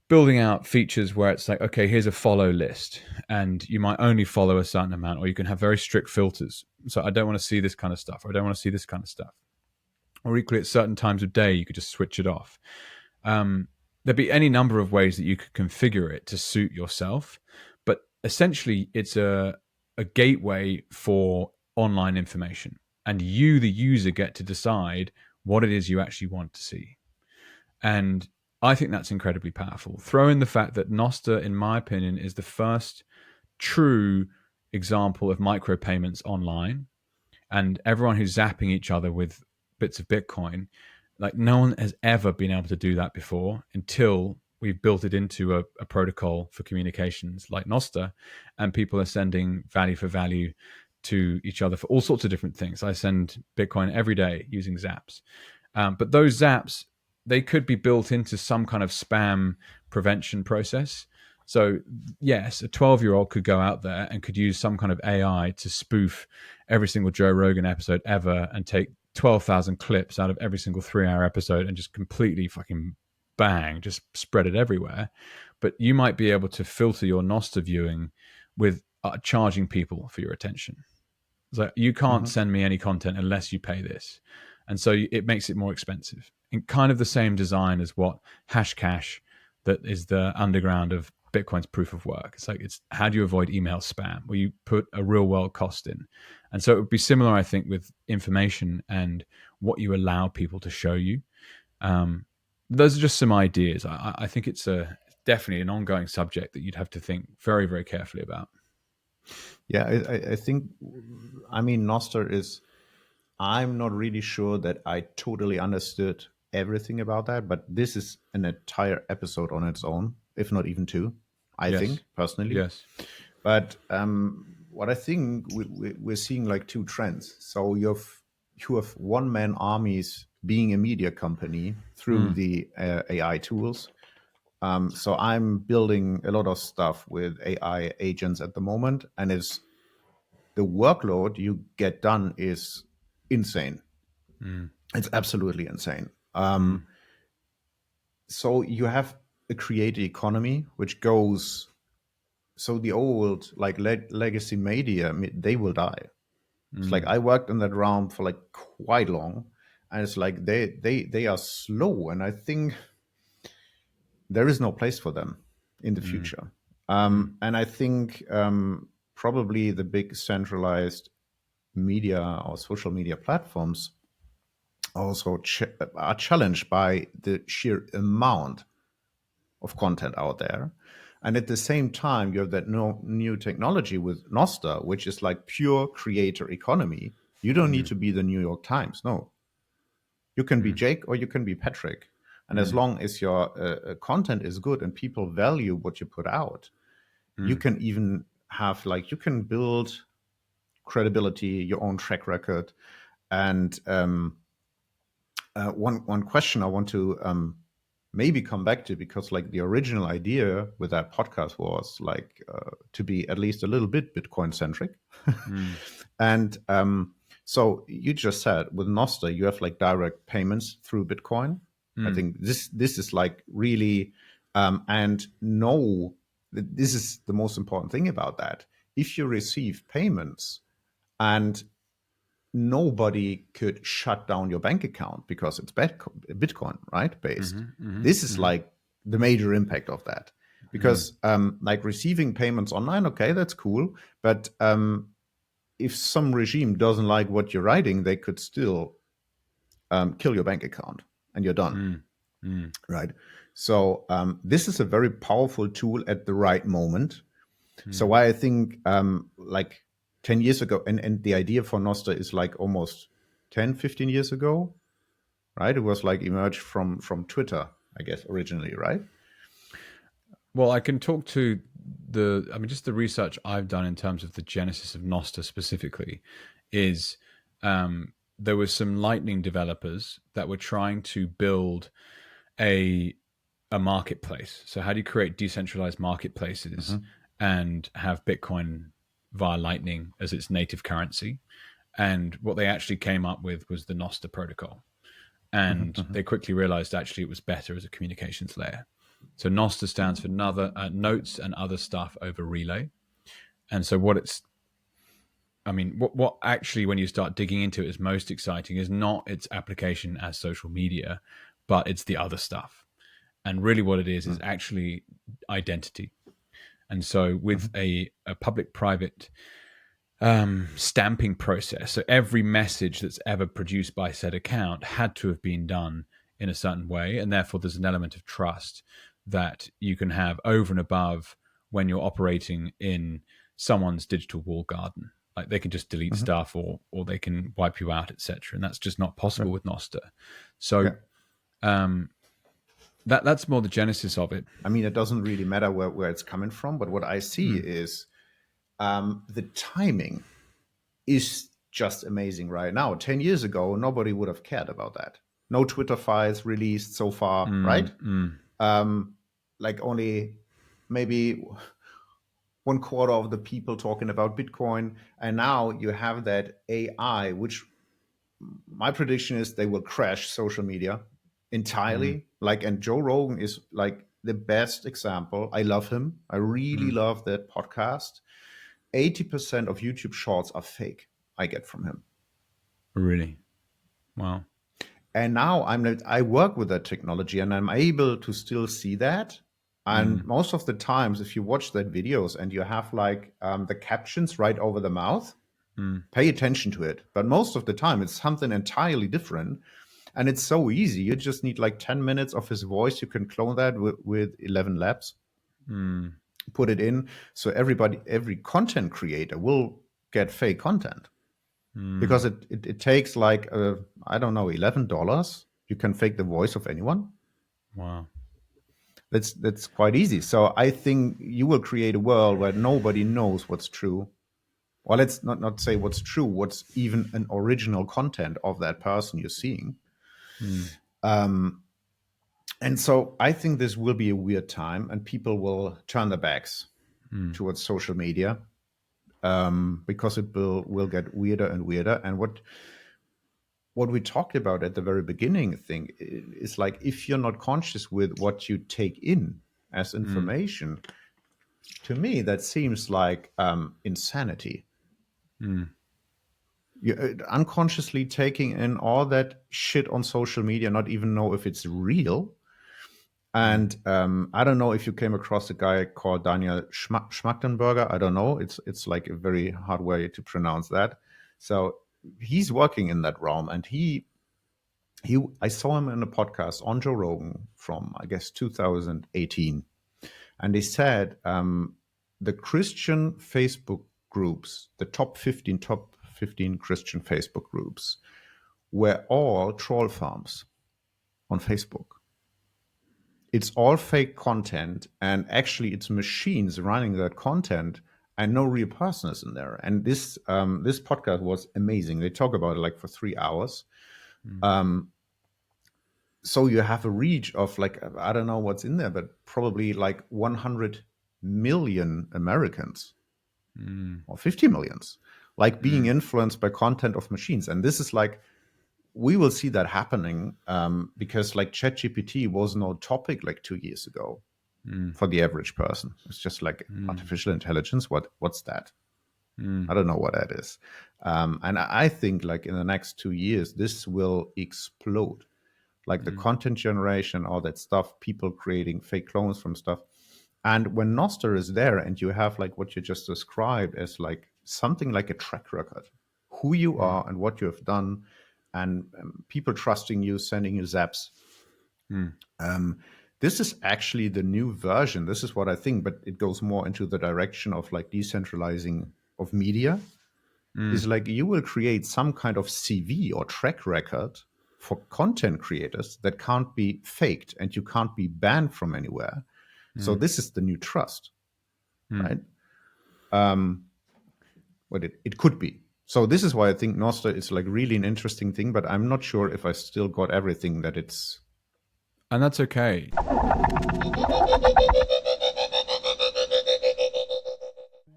building out features where it's like, okay, here's a follow list, and you might only follow a certain amount, or you can have very strict filters. So I don't want to see this kind of stuff, or I don't want to see this kind of stuff. Or equally, at certain times of day, you could just switch it off. There'd be any number of ways that you could configure it to suit yourself. But essentially, it's a gateway for online information. And you, the user, get to decide what it is you actually want to see. And I think that's incredibly powerful. Throw in the fact that Nostr, in my opinion, is the first true example of micropayments online. And everyone who's zapping each other with bits of Bitcoin, like, no one has ever been able to do that before until we've built it into a protocol for communications like Nostr, and people are sending value for value to each other for all sorts of different things. I send Bitcoin every day using zaps. But those zaps, they could be built into some kind of spam prevention process. So yes, a 12-year-old could go out there and could use some kind of AI to spoof every single Joe Rogan episode ever and take 12,000 clips out of every single 3-hour episode and just completely fucking bang, just spread it everywhere. But you might be able to filter your Nostr viewing with charging people for your attention. So you can't send me any content unless you pay this. And so it makes it more expensive. In kind of the same design as what Hashcash, that is the underground of Bitcoin's proof of work. It's like, it's how do you avoid email spam, where you put a real world cost in. And so it would be similar, I think, with information and what you allow people to show you. Those are just some ideas. I think it's definitely an ongoing subject that you'd have to think very, very carefully about. Yeah, I think, I mean, Nostr is, I'm not really sure that I totally understood everything about that, but this is an entire episode on its own, if not even two, I think, personally. Yes. But what I think we're seeing like two trends. So you have one-man armies being a media company through the AI tools. So I'm building a lot of stuff with AI agents at the moment, and the workload you get done is insane. It's absolutely insane. So you have a creator economy, which goes, so the old like legacy media, they will die. It's like I worked in that realm for like quite long, and it's like they are slow, and I think there is no place for them in the future. And I think probably the big centralized media or social media platforms also are challenged by the sheer amount of content out there. And at the same time, you have that new technology with Nostr, which is like pure creator economy. You don't need to be the New York Times. No, you can be Jake or you can be Patrick. And as long as your content is good and people value what you put out, you can even have you can build credibility, your own track record. And one question I want to maybe come back to, because the original idea with that podcast was to be at least a little bit Bitcoin centric. And so you just said with Nostr, you have direct payments through Bitcoin. I think this is really, and no, this is the most important thing about that. If you receive payments and nobody could shut down your bank account because it's Bitcoin, right? Based. This is the major impact of that, because receiving payments online, okay, that's cool. But if some regime doesn't like what you're writing, they could still kill your bank account and you're done. Right. So this is a very powerful tool at the right moment. So why I think like 10 years ago, and the idea for Nostr is like almost 10, 15 years ago, right? It was like emerged from Twitter, I guess, originally, right? Well, I can talk to just the research I've done in terms of the genesis of Nostr specifically is there was some Lightning developers that were trying to build a marketplace. So how do you create decentralized marketplaces and have Bitcoin via Lightning as its native currency? And what they actually came up with was the Nostr protocol. And they quickly realized actually it was better as a communications layer. So Nostr stands for notes and other stuff over relay. And so what actually, when you start digging into it, is most exciting is not its application as social media, but it's the other stuff. And really what it is actually identity. And so with a public-private stamping process, so every message that's ever produced by said account had to have been done in a certain way, and therefore there's an element of trust that you can have over and above when you're operating in someone's digital wall garden. Like they can just delete stuff or they can wipe you out, etc. And that's just not possible with Nostr. So that's more the genesis of it. I mean, it doesn't really matter where it's coming from, but what I see is the timing is just amazing right now. 10 years ago, nobody would have cared about that. No Twitter files released so far, right? Like only maybe 1/4 of the people talking about Bitcoin. And now you have that AI, which my prediction is they will crash social media entirely. Like, and Joe Rogan is like the best example. I love him. I really love that podcast. 80% of YouTube shorts are fake I get from him. Really? Wow. And now I work with that technology and I'm able to still see that. And most of the times, if you watch that videos and you have like the captions right over the mouth, pay attention to it. But most of the time, it's something entirely different. And it's so easy. You just need like 10 minutes of his voice. You can clone that with 11 labs, put it in. So every content creator will get fake content. Because it takes like, I don't know, $11. You can fake the voice of anyone. Wow. That's quite easy. So I think you will create a world where nobody knows what's true. Well, let's not say what's true, what's even an original content of that person you're seeing. And so I think this will be a weird time and people will turn their backs towards social media. Because it will get weirder and weirder. And what we talked about at the very beginning thing is like, if you're not conscious with what you take in as information, to me, that seems like insanity. You're unconsciously taking in all that shit on social media, not even know if it's real. And I don't know if you came across a guy called Daniel Schmachtenberger. I don't know. It's like a very hard way to pronounce that. So he's working in that realm, and I saw him in a podcast on Joe Rogan from, I guess, 2018, and he said the Christian Facebook groups, the top 15 Christian Facebook groups, were all troll farms on Facebook. It's all fake content, and actually it's machines running that content, and no real person is in there. And this podcast was amazing. They talk about it like for 3 hours. So you have a reach of like, I don't know what's in there, but probably like 100 million Americans or 50 millions, like being influenced by content of machines. And this is like, we will see that happening because like ChatGPT was no topic like 2 years ago for the average person. It's just like artificial intelligence. What's that? I don't know what that is. And I think like in the next 2 years, this will explode. Like the content generation, all that stuff, people creating fake clones from stuff. And when Nostr is there and you have like what you just described as like something like a track record, who you are and what you have done, and people trusting you, sending you zaps, this is actually the new version. This is what I think, but it goes more into the direction of like decentralizing of media. Is like you will create some kind of CV or track record for content creators that can't be faked and you can't be banned from anywhere. So this is the new trust, right? But it could be. So this is why I think Nostr is like really an interesting thing, but I'm not sure if I still got everything that it's. And that's okay.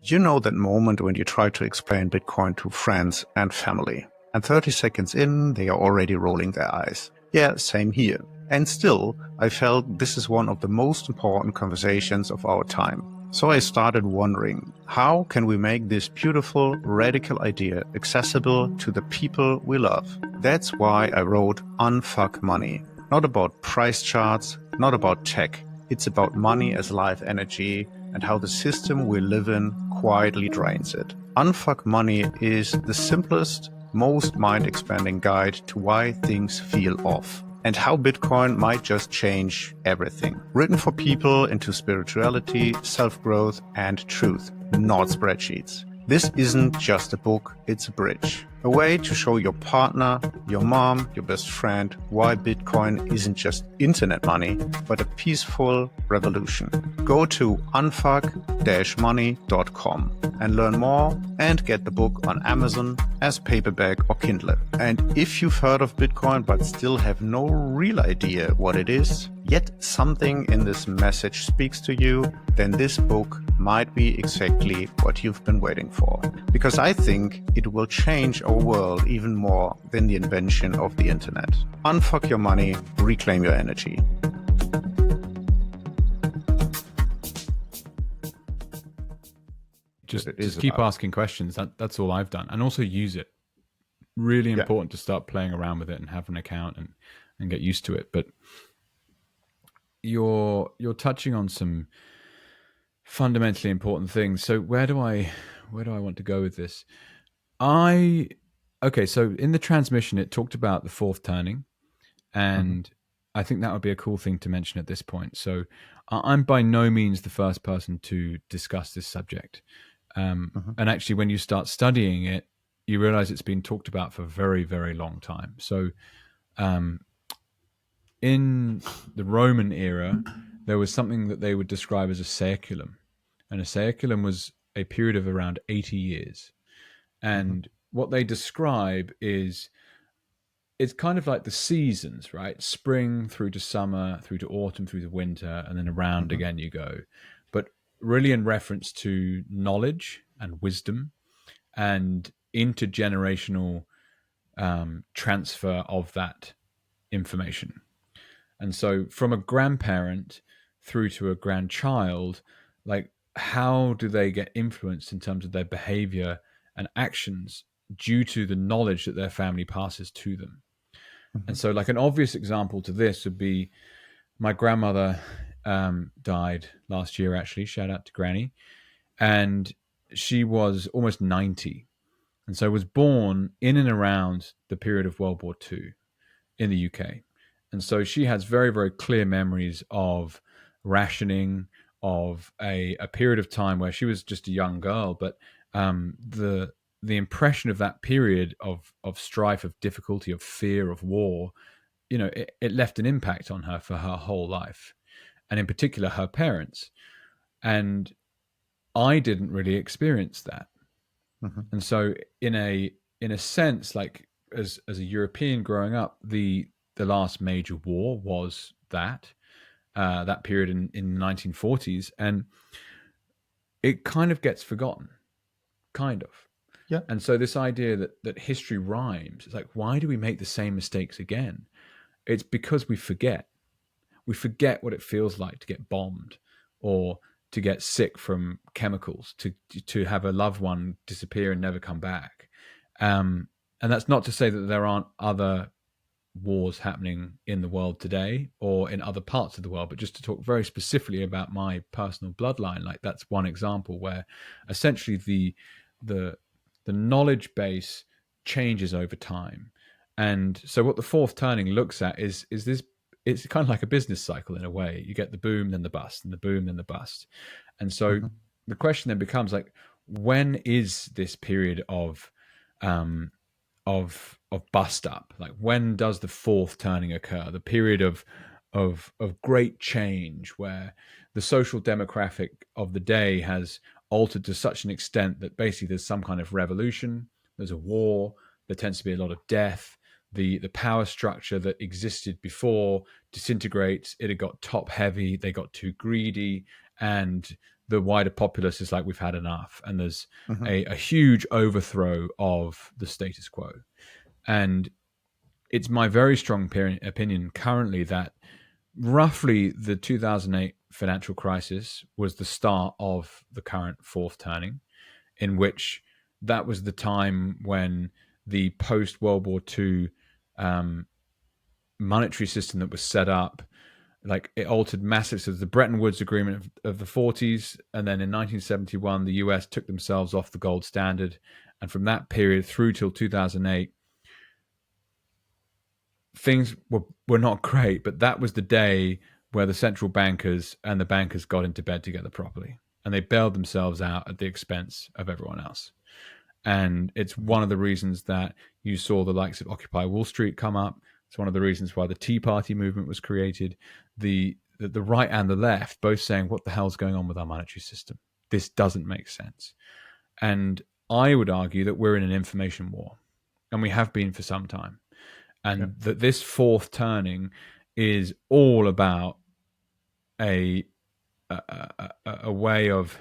You know that moment when you try to explain Bitcoin to friends and family, and 30 seconds in, they are already rolling their eyes. Yeah, same here. And still, I felt this is one of the most important conversations of our time. So I started wondering, how can we make this beautiful, radical idea accessible to the people we love? That's why I wrote Unfuck Money. Not about price charts, not about tech. It's about money as life energy and how the system we live in quietly drains it. Unfuck Money is the simplest, most mind-expanding guide to why things feel off and how Bitcoin might just change everything. Written for people into spirituality, self-growth, and truth, not spreadsheets. This isn't just a book, it's a bridge. A way to show your partner, your mom, your best friend why Bitcoin isn't just internet money, but a peaceful revolution. Go to unfuck-money.com and learn more and get the book on Amazon as paperback or Kindle. And if you've heard of Bitcoin but still have no real idea what it is, yet something in this message speaks to you, then this book might be exactly what you've been waiting for. Because I think it will change our world even more than the invention of the internet. Unfuck your money, reclaim your energy. Just keep asking questions. That's all I've done. And also use it. Really important to start playing around with it and have an account and get used to it. But you're touching on some fundamentally important things. So where do I want to go with this? So in the transmission it talked about the fourth turning, and I think that would be a cool thing to mention at this point. So I'm by no means the first person to discuss this subject. And actually when you start studying it, you realize it's been talked about for a very, very long time. So in the Roman era, there was something that they would describe as a saeculum. And a saeculum was a period of around 80 years. And what they describe is, it's kind of like the seasons, right? Spring through to summer, through to autumn, through to winter, and then around again you go. But really in reference to knowledge and wisdom and intergenerational transfer of that information. And so from a grandparent through to a grandchild, like how do they get influenced in terms of their behavior and actions due to the knowledge that their family passes to them? And so like an obvious example to this would be my grandmother died last year, actually. Shout out to Granny. And she was almost 90. And so was born in and around the period of World War II in the UK. And so she has very, very clear memories of rationing, of a period of time where she was just a young girl, but the impression of that period of strife, of difficulty, of fear, of war, it left an impact on her for her whole life, and in particular her parents. And I didn't really experience that. And so in a sense, like as a European growing up, the last major war was that period in the 1940s, and it kind of gets forgotten, kind of. Yeah. And so this idea that history rhymes, it's like, why do we make the same mistakes again? It's because we forget. We forget what it feels like to get bombed, or to get sick from chemicals, to have a loved one disappear and never come back. And that's not to say that there aren't other wars happening in the world today or in other parts of the world, but just to talk very specifically about my personal bloodline, like that's one example where essentially the knowledge base changes over time. And so what the fourth turning looks at is this it's kind of like a business cycle in a way. You get the boom, then the bust, and the boom, then the bust. And so the question then becomes like, when is this period um, of bust up? Like, when does the fourth turning occur? The period of great change, where the social demographic of the day has altered to such an extent that basically there's some kind of revolution, there's a war, there tends to be a lot of death. The power structure that existed before disintegrates. It had got top heavy. They got too greedy, and the wider populace is like, we've had enough. And there's a huge overthrow of the status quo. And it's my very strong opinion currently that roughly the 2008 financial crisis was the start of the current fourth turning, in which that was the time when the post World War II monetary system that was set up, like, it altered massive. So the Bretton Woods Agreement of the 40s, and then in 1971 the US took themselves off the gold standard, and from that period through till 2008 things were not great. But that was the day where the central bankers and the bankers got into bed together properly, and they bailed themselves out at the expense of everyone else. And it's one of the reasons that you saw the likes of Occupy Wall Street come up. It's one of the reasons why the Tea Party movement was created. The right and the left both saying, what the hell's going on with our monetary system? This doesn't make sense. And I would argue that we're in an information war, and we have been for some time. And that this fourth turning is all about a way of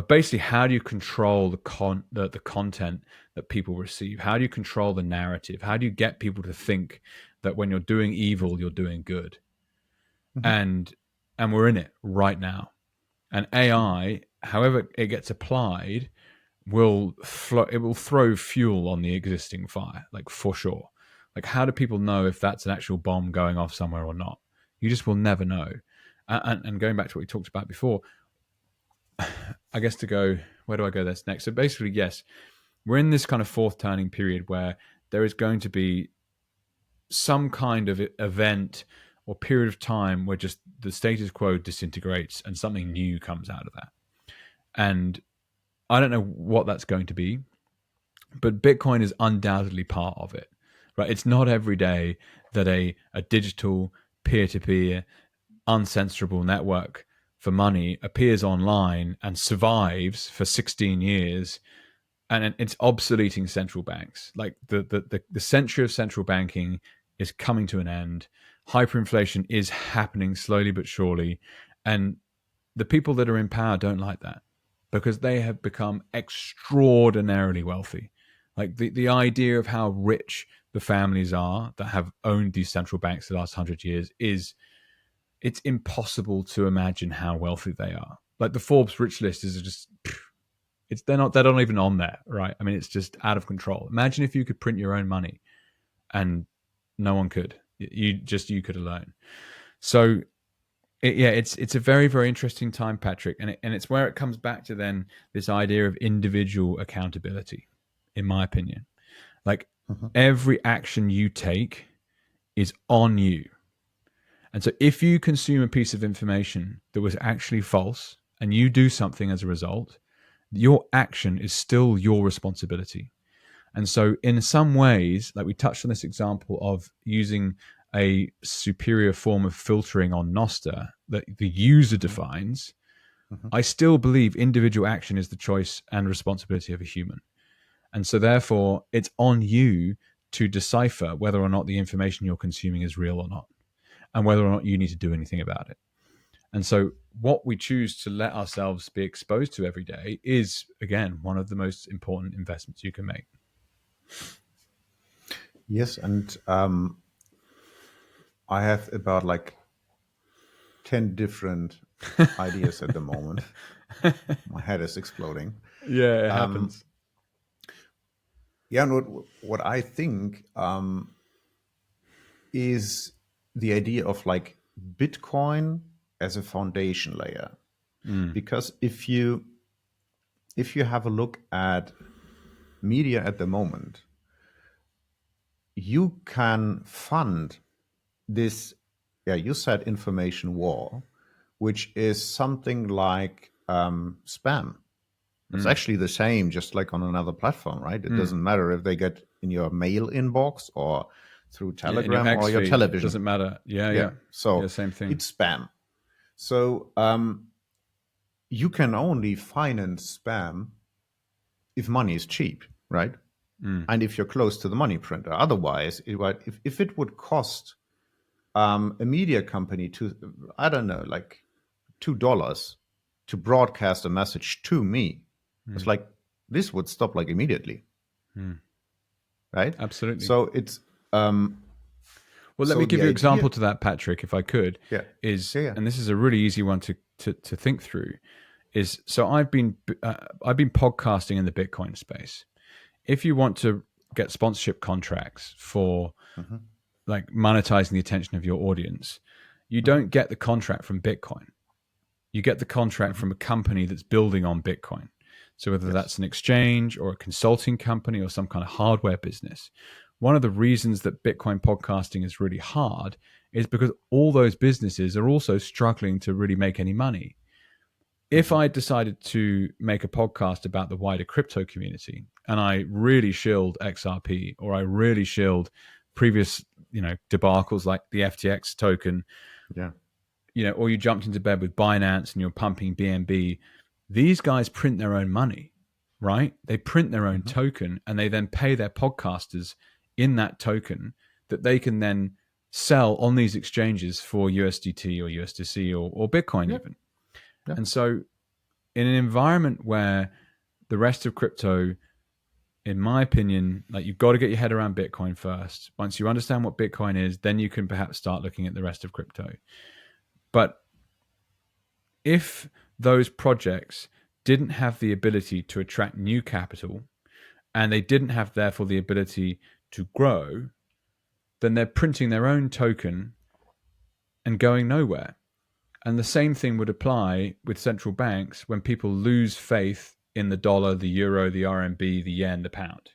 basically, how do you control the content that people receive? How do you control the narrative? How do you get people to think that when you're doing evil, you're doing good? And we're in it right now. And AI, however it gets applied, will throw fuel on the existing fire, like, for sure. Like, how do people know if that's an actual bomb going off somewhere or not? You just will never know. And going back to what we talked about before, I guess where do I go this next? So basically, yes, we're in this kind of fourth turning period where there is going to be some kind of event or period of time where just the status quo disintegrates and something new comes out of that. And I don't know what that's going to be, but Bitcoin is undoubtedly part of it, right? It's not every day that a digital peer-to-peer uncensorable network for money appears online and survives for 16 years, and it's obsoleting central banks. Like, the century of central banking is coming to an end. Hyperinflation is happening slowly but surely, and the people that are in power don't like that, because they have become extraordinarily wealthy. Like, the idea of how rich the families are that have owned these central banks the last 100 years it's impossible to imagine how wealthy they are. Like, the Forbes rich list is just, they're not even on there, right? I mean, it's just out of control. Imagine if you could print your own money, and no one could. You could alone. So it's a very, very interesting time, Patrick, and it's where it comes back to then this idea of individual accountability, in my opinion. Like, every action you take is on you. And so if you consume a piece of information that was actually false and you do something as a result, your action is still your responsibility. And so in some ways, like we touched on this example of using a superior form of filtering on Nostr that the user defines, I still believe individual action is the choice and responsibility of a human. And so therefore, it's on you to decipher whether or not the information you're consuming is real or not, and whether or not you need to do anything about it. And so what we choose to let ourselves be exposed to every day is, again, one of the most important investments you can make. Yes, and I have about like 10 different ideas at the moment. My head is exploding. Yeah, it happens. Yeah, and what I think is the idea of like Bitcoin as a foundation layer. Because if you have a look at media at the moment, you can fund this you said information war, which is something like spam. It's actually the same, just like on another platform, right? It doesn't matter if they get in your mail inbox or through in your Telegram X or your feed, television. doesn't matter. Yeah. So Same thing. it's spam. So you can only finance spam if money is cheap, right? And if you're close to the money printer. Otherwise, if it would cost a media company to, I don't know, like $2 to broadcast a message to me, it's like this would stop like immediately, right? Absolutely. So it's well, let so me give the you an idea, example to that, Patrick, if I could. yeah, And this is a really easy one to think through. So I've been podcasting in the Bitcoin space. If you want to get sponsorship contracts for like monetizing the attention of your audience, you don't get the contract from Bitcoin. You get the contract from a company that's building on Bitcoin. So whether that's an exchange or a consulting company or some kind of hardware business. One of the reasons that Bitcoin podcasting is really hard is because all those businesses are also struggling to really make any money. If I decided to make a podcast about the wider crypto community and I really shilled XRP or I really shilled previous, debacles like the FTX token, yeah, or you jumped into bed with Binance and you're pumping BNB, these guys print their own money, right? They print their own token and they then pay their podcasters in that token that they can then sell on these exchanges for USDT or USDC or Bitcoin even. Yeah. And so in an environment where the rest of crypto, in my opinion, like you've got to get your head around Bitcoin first. Once you understand what Bitcoin is, then you can perhaps start looking at the rest of crypto. But if those projects didn't have the ability to attract new capital and they didn't have, therefore, the ability to grow, then they're printing their own token and going nowhere. And the same thing would apply with central banks when people lose faith in the dollar, the euro, the RMB, the yen, the pound.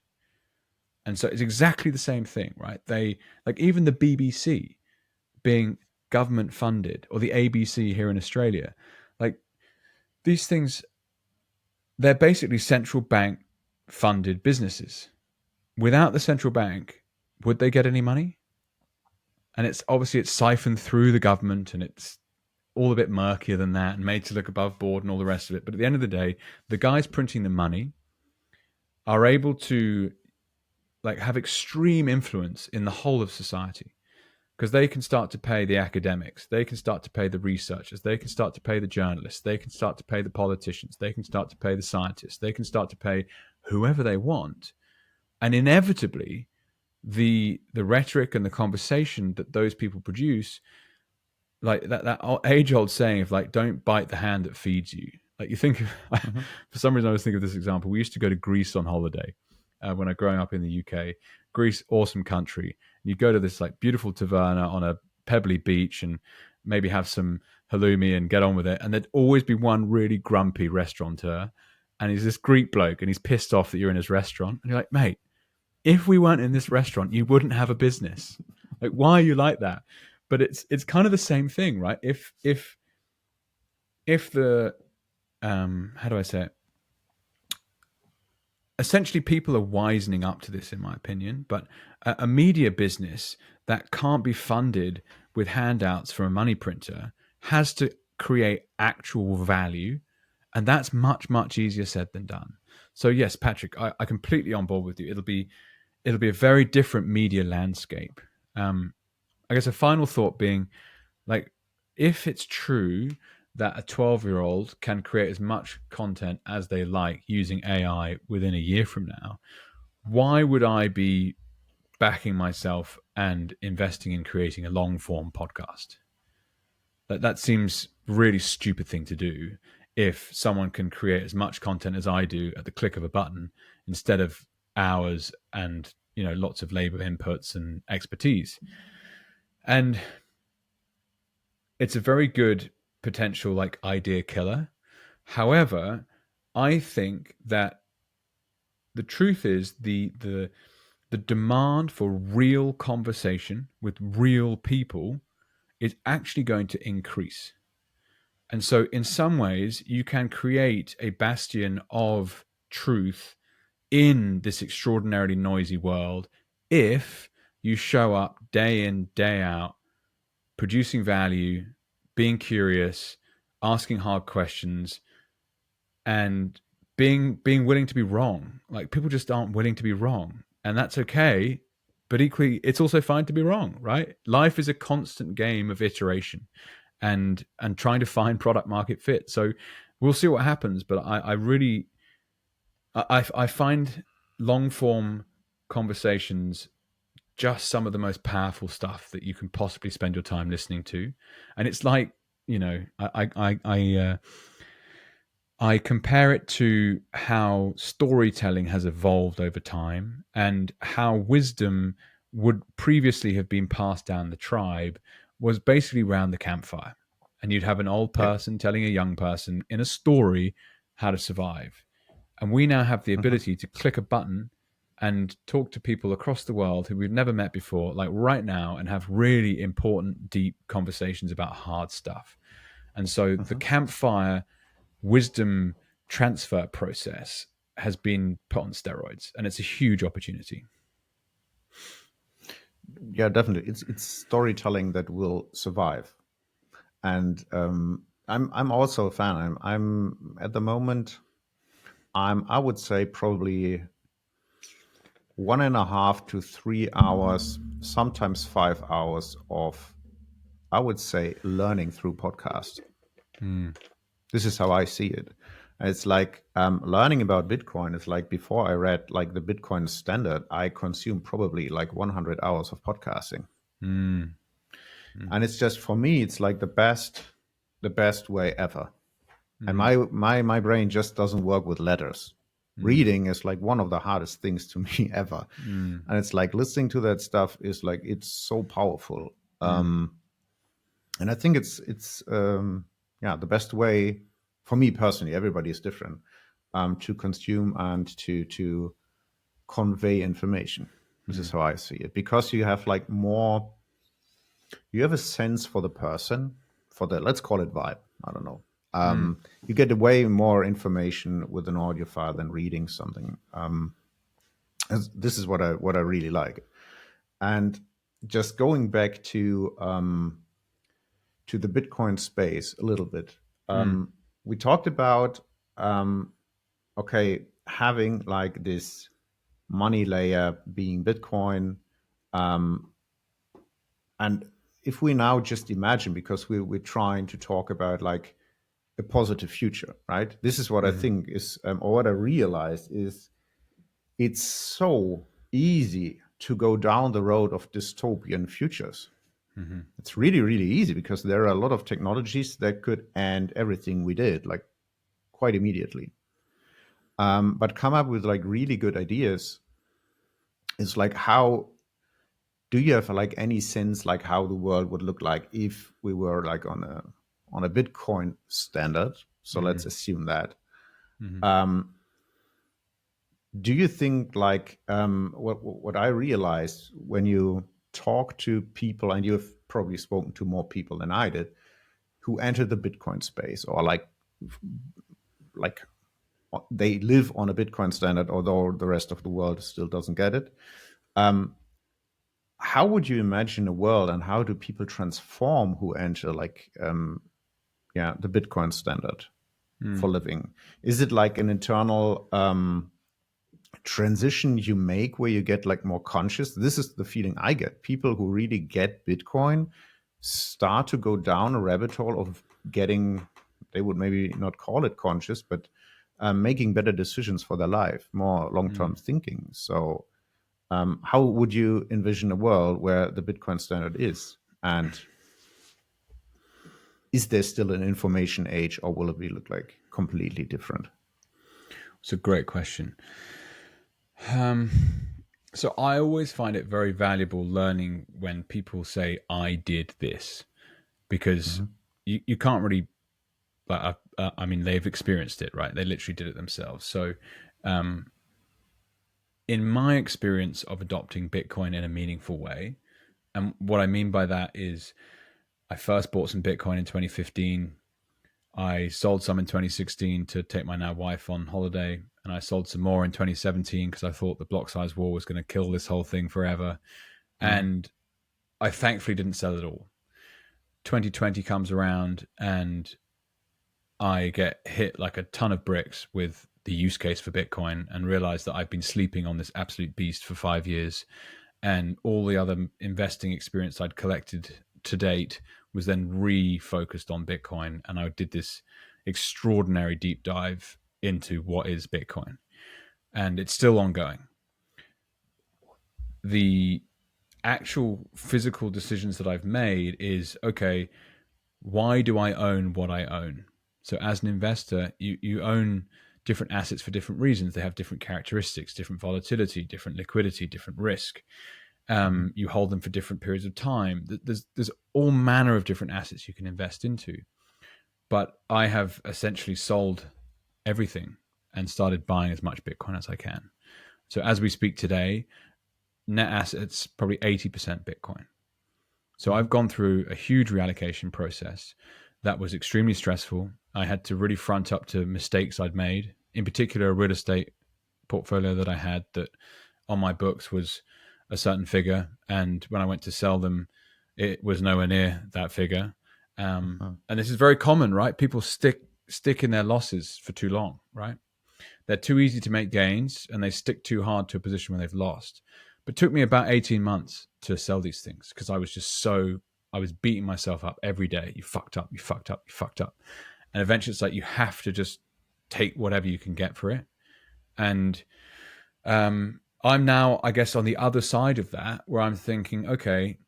And so it's exactly the same thing, right? They, like even the BBC being government funded or the ABC here in Australia, like these things, they're basically central bank funded businesses. Without the central bank, would they get any money? And it's siphoned through the government and it's all a bit murkier than that and made to look above board and all the rest of it. But at the end of the day, the guys printing the money are able to like have extreme influence in the whole of society because they can start to pay the academics, they can start to pay the researchers, they can start to pay the journalists, they can start to pay the politicians, they can start to pay the scientists, they can start to pay whoever they want. And inevitably, the rhetoric and the conversation that those people produce, like that age-old saying of like, don't bite the hand that feeds you. Like you think, for some reason I was thinking of this example. We used to go to Greece on holiday when I growing up in the UK. Greece, awesome country. You go to this like beautiful taverna on a pebbly beach and maybe have some halloumi and get on with it. And there'd always be one really grumpy restaurateur. And he's this Greek bloke and he's pissed off that you're in his restaurant. And you're like, mate, if we weren't in this restaurant, you wouldn't have a business. Like, why are you like that? But it's kind of the same thing, right? If the how do I say it? Essentially, people are wisening up to this, in my opinion. But a media business that can't be funded with handouts from a money printer has to create actual value, and that's much, much easier said than done. So yes, Patrick, I completely on board with you. It'll be a very different media landscape. I guess a final thought being, like, if it's true that a 12-year-old can create as much content as they like using AI within a year from now, why would I be backing myself and investing in creating a long-form podcast? That seems really stupid thing to do if someone can create as much content as I do at the click of a button instead of hours and lots of labor inputs and expertise. And it's a very good potential like idea killer. However, I think that the truth is the demand for real conversation with real people is actually going to increase. And so in some ways, you can create a bastion of truth in this extraordinarily noisy world if you show up day in, day out, producing value, being curious, asking hard questions, and being willing to be wrong. Like, people just aren't willing to be wrong, and that's okay. But equally, it's also fine to be wrong, right? Life is a constant game of iteration and trying to find product market fit. So we'll see what happens. But I really I find long form conversations just some of the most powerful stuff that you can possibly spend your time listening to. And it's like, you know, I compare it to how storytelling has evolved over time and how wisdom would previously have been passed down the tribe was basically around the campfire. And you'd have an old Yeah. person telling a young person in a story how to survive. And we now have the ability to click a button and talk to people across the world who we've never met before, like right now, and have really important, deep conversations about hard stuff. And so the campfire wisdom transfer process has been put on steroids, and it's a huge opportunity. Yeah, definitely. It's storytelling that will survive. And I'm also a fan. I'm at the moment, I would say probably 1.5 to 3 hours, sometimes 5 hours of, I would say, learning through podcast. This is how I see it. It's like learning about Bitcoin. It's like before I read like the Bitcoin standard, I consumed probably like 100 hours of podcasting. And it's just, for me, it's like the best way ever. And my brain just doesn't work with letters. Reading is like one of the hardest things to me ever. And it's like listening to that stuff is like, it's so powerful. And I think it's the best way for me personally. Everybody is different, to consume and to convey information. This is how I see it, because you have like more, you have a sense for the person, for the, let's call it vibe. I don't know. You get way more information with an audio file than reading something. This is what I really like. And just going back to the Bitcoin space a little bit. We talked about having like this money layer being Bitcoin, and if we now just imagine, because we're trying to talk about like a positive future, right? This is what I think is, or what I realized is, it's so easy to go down the road of dystopian futures. It's really, really easy, because there are a lot of technologies that could end everything we did, like quite immediately. But come up with like really good ideas. It's like, how do you have like any sense like how the world would look like if we were like on a Bitcoin standard? So let's assume that. Do you think like what I realized when you talk to people, and you've probably spoken to more people than I did, who entered the Bitcoin space, or like they live on a Bitcoin standard, although the rest of the world still doesn't get it. How would you imagine a world, and how do people transform who enter like the Bitcoin standard for living? Is it like an internal transition you make where you get like more conscious? This is the feeling I get. People who really get Bitcoin start to go down a rabbit hole of getting, they would maybe not call it conscious, but making better decisions for their life, more long-term thinking. So how would you envision a world where the Bitcoin standard is? And is there still an information age, or will it be look like completely different? It's a great question. So I always find it very valuable learning when people say, I did this, because you can't really, like, I mean, they've experienced it, right? They literally did it themselves. So in my experience of adopting Bitcoin in a meaningful way, and what I mean by that is I first bought some Bitcoin in 2015. I sold some in 2016 to take my now wife on holiday, and I sold some more in 2017 because I thought the block size war was going to kill this whole thing forever. And I thankfully didn't sell it all. 2020 comes around and I get hit like a ton of bricks with the use case for Bitcoin and realize that I've been sleeping on this absolute beast for 5 years. And all the other investing experience I'd collected to date was then refocused on Bitcoin. And I did this extraordinary deep dive into what is Bitcoin. And it's still ongoing. The actual physical decisions that I've made is, okay, why do I own what I own? So as an investor, you own different assets for different reasons. They have different characteristics, different volatility, different liquidity, different risk. You hold them for different periods of time. There's all manner of different assets you can invest into. But I have essentially sold everything and started buying as much Bitcoin as I can. So as we speak today, net assets, probably 80% Bitcoin. So I've gone through a huge reallocation process that was extremely stressful. I had to really front up to mistakes I'd made, in particular a real estate portfolio that I had that on my books was a certain figure. And when I went to sell them, it was nowhere near that figure. And this is very common, right? People stick in their losses for too long, right? They're too easy to make gains and they stick too hard to a position where they've lost. But it took me about 18 months to sell these things because I was beating myself up every day. You fucked up, you fucked up, you fucked up. And eventually it's like you have to just take whatever you can get for it. And I'm now, I guess, on the other side of that where I'm thinking, okay,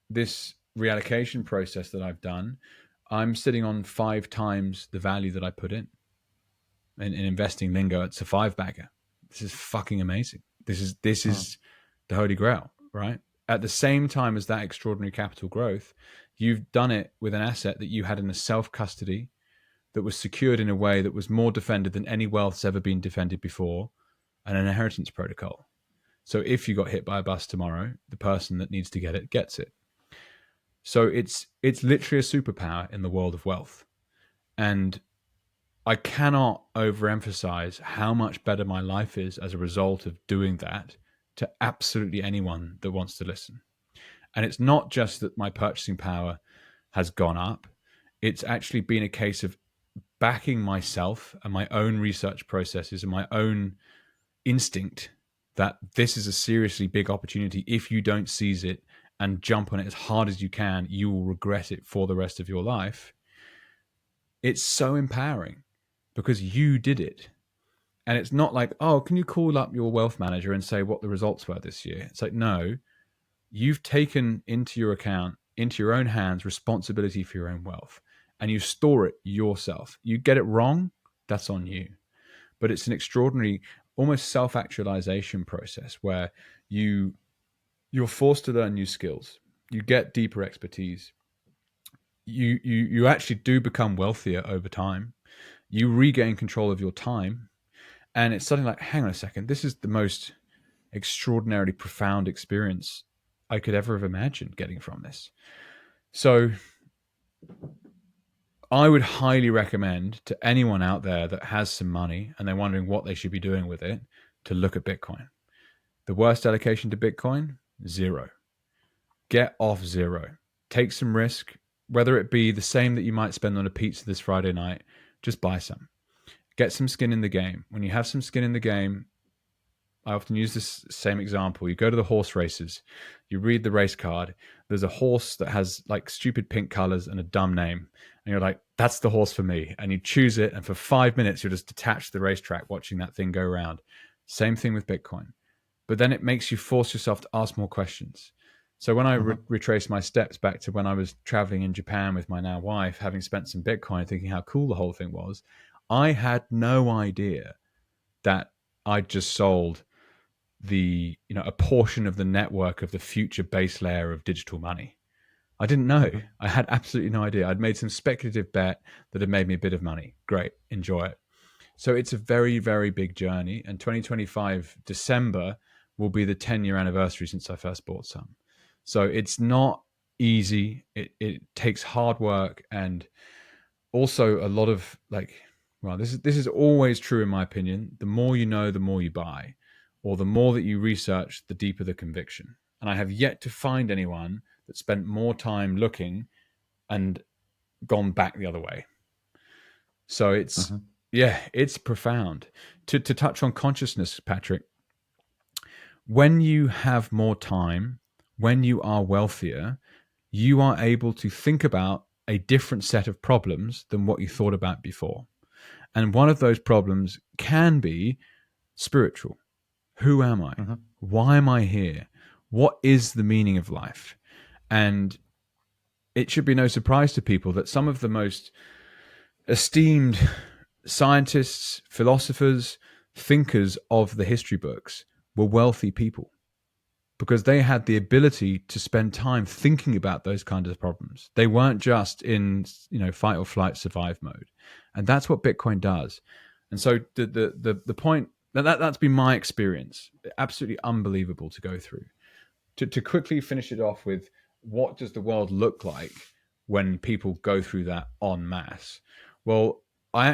this reallocation process that I've done, I'm sitting on 5 times the value that I put in investing lingo. It's a 5-bagger. This is fucking amazing. This is the holy grail, right? At the same time as that extraordinary capital growth, you've done it with an asset that you had in a self-custody that was secured in a way that was more defended than any wealth's ever been defended before, and an inheritance protocol. So if you got hit by a bus tomorrow, the person that needs to get it gets it. So it's literally a superpower in the world of wealth. And I cannot overemphasize how much better my life is as a result of doing that to absolutely anyone that wants to listen. And it's not just that my purchasing power has gone up. It's actually been a case of backing myself and my own research processes and my own instinct that this is a seriously big opportunity. If you don't seize it and jump on it as hard as you can, you will regret it for the rest of your life. It's so empowering because you did it. And it's not like, oh, can you call up your wealth manager and say what the results were this year? It's like, no, you've taken into your account, into your own hands, responsibility for your own wealth, and you store it yourself. You get it wrong, that's on you. But it's an extraordinary, almost self-actualization process where you're forced to learn new skills. You get deeper expertise. You actually do become wealthier over time. You regain control of your time. And it's something like, hang on a second, this is the most extraordinarily profound experience I could ever have imagined getting from this. So I would highly recommend to anyone out there that has some money and they're wondering what they should be doing with it to look at Bitcoin. The worst allocation to Bitcoin, 0. Get off 0. Take some risk, whether it be the same that you might spend on a pizza this Friday night, just buy some. Get some skin in the game. When you have some skin in the game, I often use this same example. You go to the horse races, you read the race card. There's a horse that has like stupid pink colors and a dumb name. And you're like, that's the horse for me. And you choose it. And for 5 minutes, you're just detached to the racetrack watching that thing go around. Same thing with Bitcoin. But then it makes you force yourself to ask more questions. So when I retrace my steps back to when I was traveling in Japan with my now wife, having spent some Bitcoin, thinking how cool the whole thing was, I had no idea that I'd just sold a portion of the network of the future base layer of digital money. I didn't know. I had absolutely no idea. I'd made some speculative bet that had made me a bit of money. Great. Enjoy it. So it's a very, very big journey. And 2025 December will be the 10-year anniversary since I first bought some. So it's not easy. It takes hard work, and also a lot of well, this is always true in my opinion. The more you know, the more you buy, or the more that you research, the deeper the conviction. And I have yet to find anyone that spent more time looking and gone back the other way. So it's yeah, it's profound. To touch on consciousness, Patrick, when you have more time, when you are wealthier, you are able to think about a different set of problems than what you thought about before. And one of those problems can be spiritual. Who am I? Why am I here? What is the meaning of life? And it should be no surprise to people that some of the most esteemed scientists, philosophers, thinkers of the history books were wealthy people, because they had the ability to spend time thinking about those kinds of problems. They weren't just in, fight or flight survive mode. And that's what Bitcoin does. And so the point that's been my experience. Absolutely unbelievable to go through. To quickly finish it off with, what does the world look like when people go through that en masse? Well, I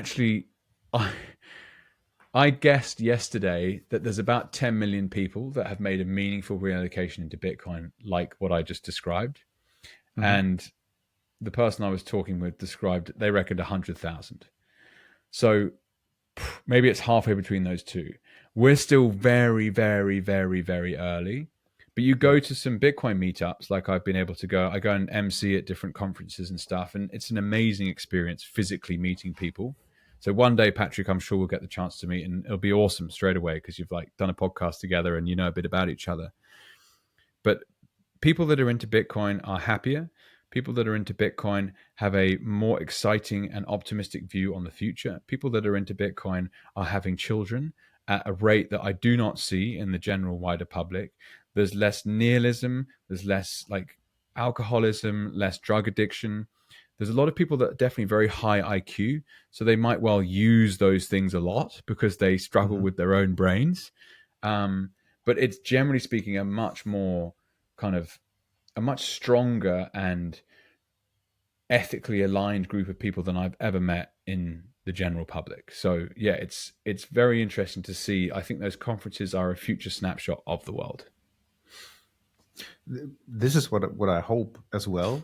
guessed yesterday that there's about 10 million people that have made a meaningful reallocation into Bitcoin, like what I just described. And the person I was talking with described, they reckoned 100,000. So maybe it's halfway between those two. We're still very, very, very, very early. But you go to some Bitcoin meetups, like I've been able to go. I go and MC at different conferences and stuff, and it's an amazing experience physically meeting people. So one day, Patrick, I'm sure we'll get the chance to meet, and it'll be awesome straight away because you've done a podcast together and you know a bit about each other. But people that are into Bitcoin are happier. People that are into Bitcoin have a more exciting and optimistic view on the future. People that are into Bitcoin are having children at a rate that I do not see in the general wider public. There's less nihilism. There's less alcoholism, less drug addiction. There's a lot of people that are definitely very high IQ, so they might well use those things a lot because they struggle with their own brains. But it's generally speaking a much more a much stronger and ethically aligned group of people than I've ever met in the general public. So yeah, it's very interesting to see. I think those conferences are a future snapshot of the world. This is what I hope as well.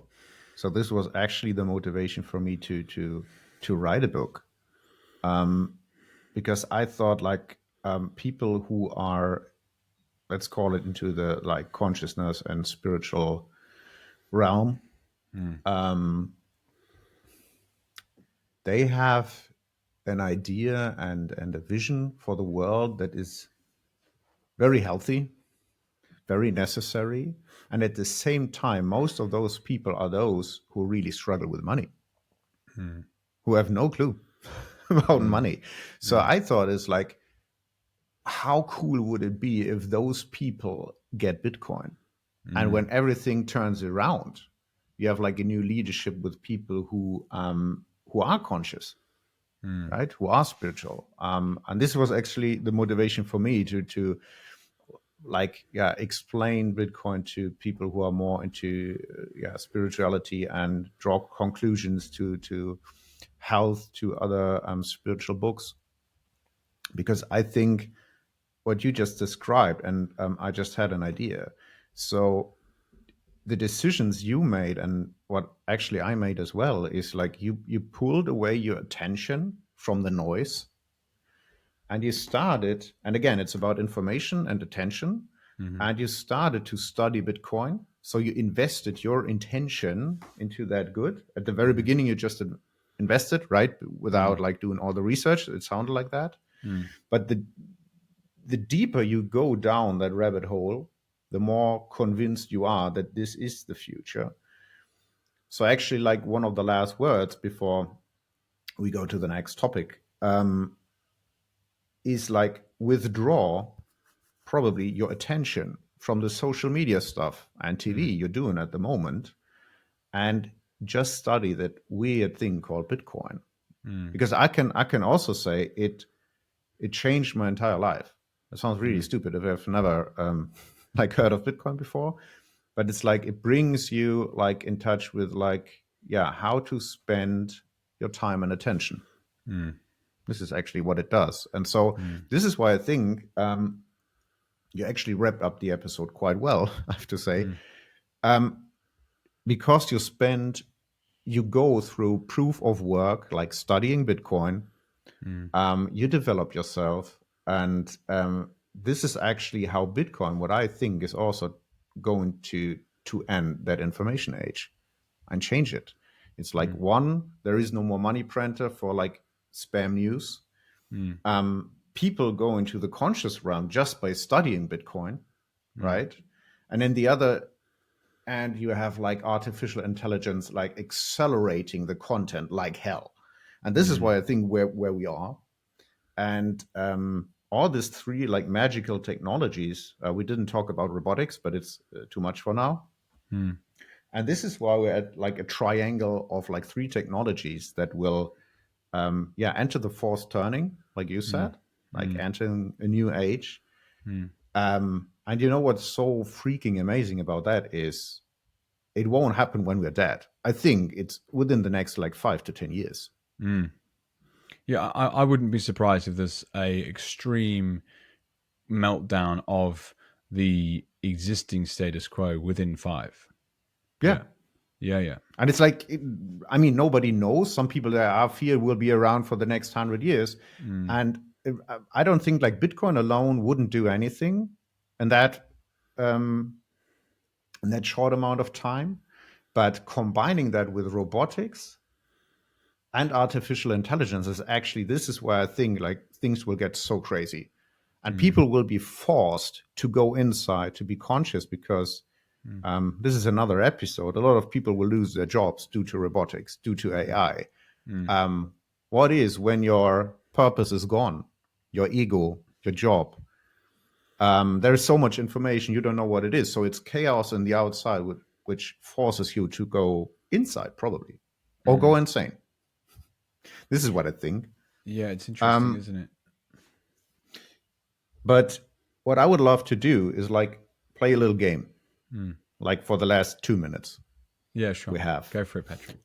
So this was actually the motivation for me to write a book, because I thought people who are, let's call it, into the consciousness and spiritual realm, they have an idea and a vision for the world that is very healthy, very necessary. And at the same time, most of those people are those who really struggle with money, who have no clue about money. So I thought it's how cool would it be if those people get Bitcoin? And when everything turns around, you have a new leadership with people who are conscious, right? Who are spiritual. And this was actually the motivation for me to explain Bitcoin to people who are more into spirituality and draw conclusions to health, to other spiritual books. Because I think what you just described, and I just had an idea. So the decisions you made and what actually I made as well is you pulled away your attention from the noise, and you started, and again, it's about information and attention, and you started to study Bitcoin. So you invested your intention into that good. At the very beginning, you just invested, right? Without doing all the research. It sounded like that. But the deeper you go down that rabbit hole, the more convinced you are that this is the future. So actually, one of the last words before we go to the next topic is withdraw probably your attention from the social media stuff and TV you're doing at the moment, and just study that weird thing called Bitcoin. Because I can also say it changed my entire life. It sounds really stupid if I've never heard of Bitcoin before, but it's like it brings you like in touch with like, yeah, how to spend your time and attention. This is actually what it does. And so this is why I think you actually wrapped up the episode quite well, I have to say, because you go through proof of work, like studying Bitcoin, you develop yourself. And this is actually how Bitcoin, what I think is also going to end that information age and change it. It's like one, there is no more money printer for like spam news. People go into the conscious realm just by studying Bitcoin, right? And then the other, and you have like artificial intelligence like accelerating the content like hell. And this is why I think where we are. And all these three like magical technologies, we didn't talk about robotics, but it's too much for now. And this is why we're at like a triangle of like three technologies that will enter the fourth turning, like you said, like entering a new age. And you know what's so freaking amazing about that is it won't happen when we're dead. I think it's within the next like 5 to 10 years. Yeah, I wouldn't be surprised if there's a extreme meltdown of the existing status quo within 5. Yeah. And it's like, I mean, nobody knows. Some people that are fear will be around for the next 100 years. And I don't think like Bitcoin alone wouldn't do anything in that short amount of time. But combining that with robotics and artificial intelligence is actually, this is where I think like things will get so crazy. And people will be forced to go inside to be conscious because this is another episode. A lot of people will lose their jobs due to robotics, due to AI. What is when your purpose is gone, your ego, your job? There is so much information, you don't know what it is. So it's chaos in the outside, which forces you to go inside probably, or go insane. This is what I think. Yeah, it's interesting, isn't it? But what I would love to do is like play a little game, like for the last 2 minutes. Yeah, sure. We have. Go for it, Patrick.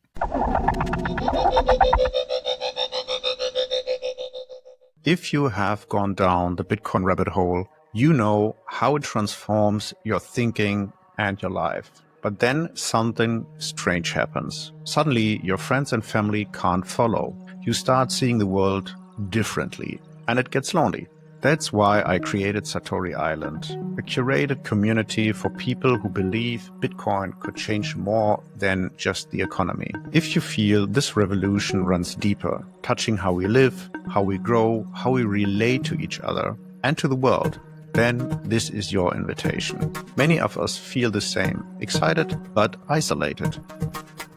If you have gone down the Bitcoin rabbit hole, you know how it transforms your thinking and your life. But then something strange happens. Suddenly, your friends and family can't follow. You start seeing the world differently, and it gets lonely. That's why I created Satori Island, a curated community for people who believe Bitcoin could change more than just the economy. If you feel this revolution runs deeper, touching how we live, how we grow, how we relate to each other and to the world, then this is your invitation. Many of us feel the same, excited but isolated.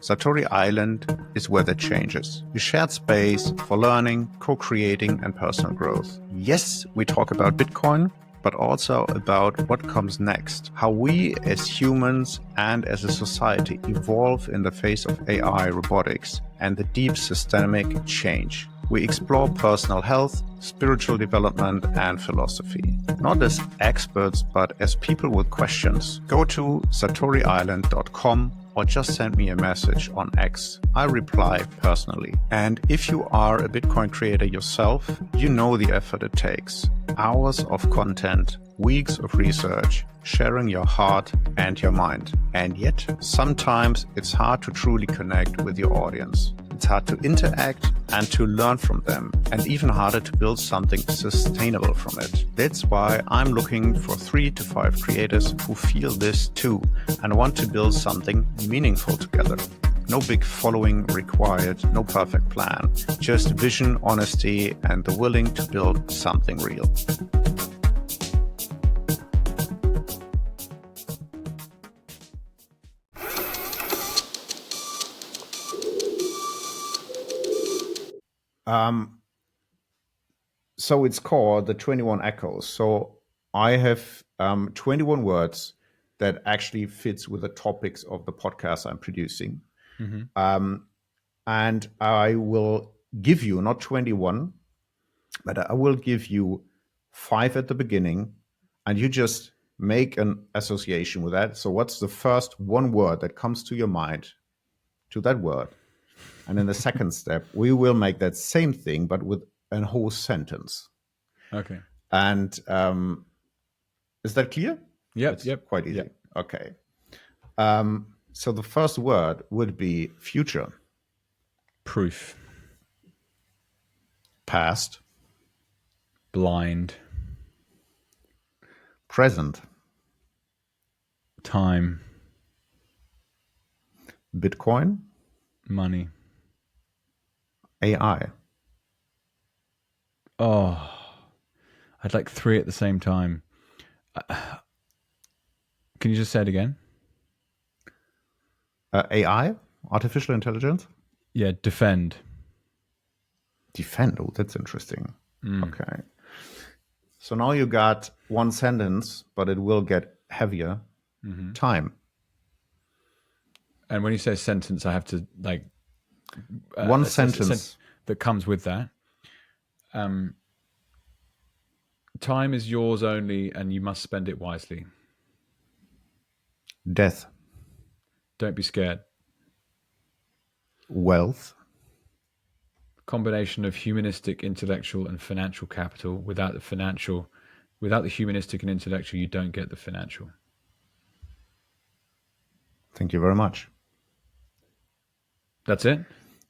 Satori Island is where that changes. A shared space for learning, co-creating, and personal growth. Yes, we talk about Bitcoin, but also about what comes next, how we as humans and as a society evolve in the face of AI, robotics, and the deep systemic change. We explore personal health, spiritual development, and philosophy. Not as experts, but as people with questions. Go to satoriisland.com or just send me a message on X. I reply personally. And if you are a Bitcoin creator yourself, you know the effort it takes. Hours of content, weeks of research, sharing your heart and your mind. And yet, sometimes it's hard to truly connect with your audience. It's hard to interact and to learn from them, and even harder to build something sustainable from it. That's why I'm looking for 3 to 5 creators who feel this too and want to build something meaningful together. No big following required, no perfect plan, just vision, honesty, and the willing to build something real. So it's called the 21 Echoes. So I have 21 words that actually fits with the topics of the podcast I'm producing. And I will give you not 21, but I will give you 5 at the beginning, and you just make an association with that. So what's the first one word that comes to your mind to that word? And in the second step, we will make that same thing, but with a whole sentence. Okay. And is that clear? Yep. It's quite easy. Yep. Okay. So the first word would be future. Proof. Past. Blind. Present. Time. Bitcoin. Money. AI. Oh, I'd like 3 at the same time. Can you just say it again? AI, artificial intelligence. Yeah, defend. Defend. Oh, that's interesting. Okay. So now you got one sentence, but it will get heavier. Time. And when you say sentence, I have to like one sentence that comes with that. Time is yours only, and you must spend it wisely. Death. Don't be scared. Wealth. Combination of humanistic, intellectual, and financial capital. Without the humanistic and intellectual, you don't get the financial. Thank you very much. That's it?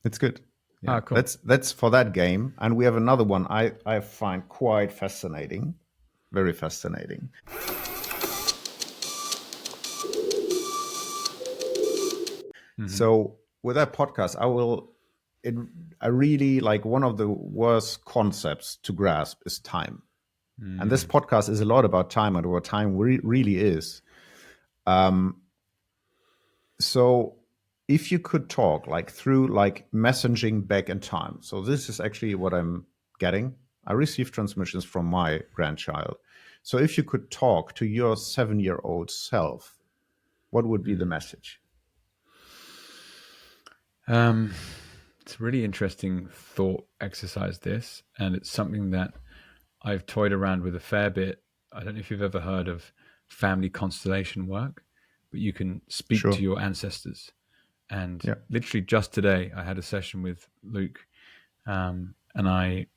It's good. Yeah. Cool. That's for that game. And we have another one I find quite fascinating. Very fascinating. So with that podcast, I really like, one of the worst concepts to grasp is time. And this podcast is a lot about time and what time really is. So if you could talk like through like messaging back in time. So this is actually what I'm getting. I receive transmissions from my grandchild. So if you could talk to your 7-year-old self, what would be the message? It's a really interesting thought exercise, this, and it's something that I've toyed around with a fair bit. I don't know if you've ever heard of family constellation work, but you can speak to your ancestors. And literally just today, I had a session with Luke, and it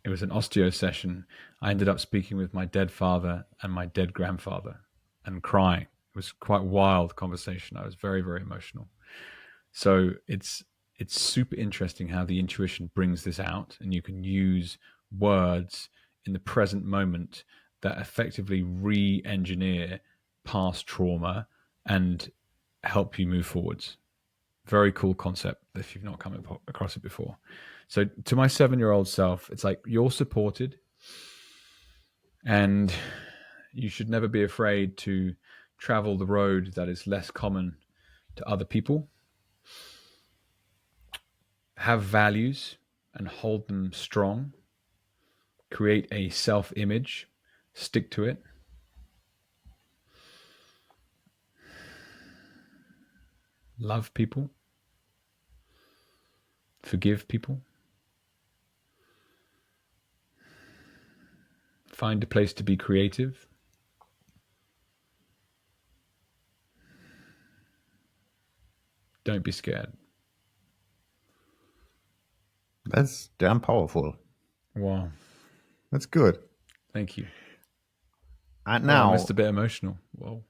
was an osteo session. I ended up speaking with my dead father and my dead grandfather and crying. It was quite a wild conversation. I was very, very emotional. So it's super interesting how the intuition brings this out, and you can use words in the present moment that effectively re-engineer past trauma and help you move forwards. Very cool concept if you've not come across it before. So to my 7-year-old self, it's like, you're supported, and you should never be afraid to travel the road that is less common to other people. Have values and hold them strong. Create a self-image. Stick to it. Love people. Forgive people. Find a place to be creative. Don't be scared. That's damn powerful. Wow. That's good. Thank you. And now, I'm just a bit emotional. Whoa.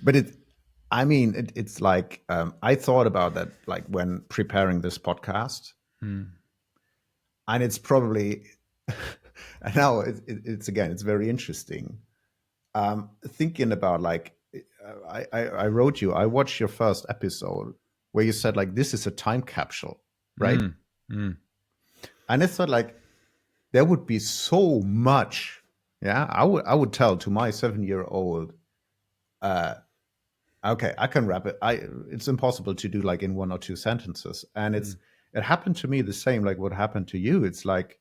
But it's like, I thought about that like when preparing this podcast, and it's probably, and now it's again, it's very interesting. Thinking about like, I wrote you, I watched your first episode where you said like, this is a time capsule, right? And I thought like, there would be so much. Yeah, I would tell to my 7-year-old, okay, I can wrap it. It's impossible to do like in 1 or 2 sentences. And it happened to me the same, like what happened to you. It's like,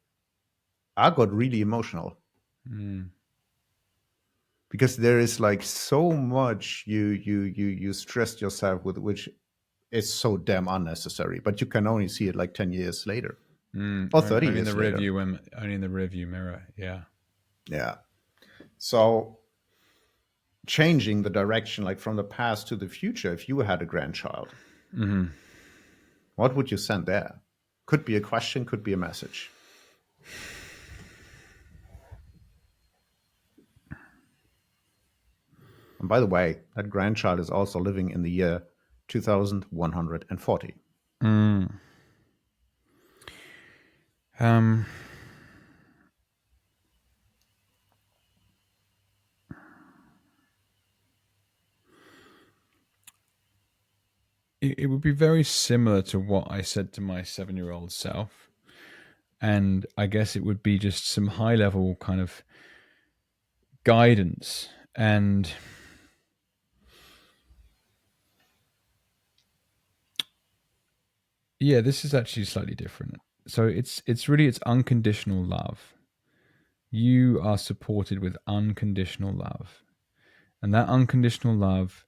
I got really emotional. Because there is like so much you stressed yourself with, which is so damn unnecessary, but you can only see it like 10 years later. Or 30 only years in the later. only in the rearview mirror. Yeah. Yeah. So changing the direction, like from the past to the future, if you had a grandchild, what would you send there? Could be a question, could be a message. And by the way, that grandchild is also living in the year 2140. It would be very similar to what I said to my 7-year-old self. And I guess it would be just some high level kind of guidance. And yeah, this is actually slightly different. So it's unconditional love. You are supported with unconditional love. And that unconditional love,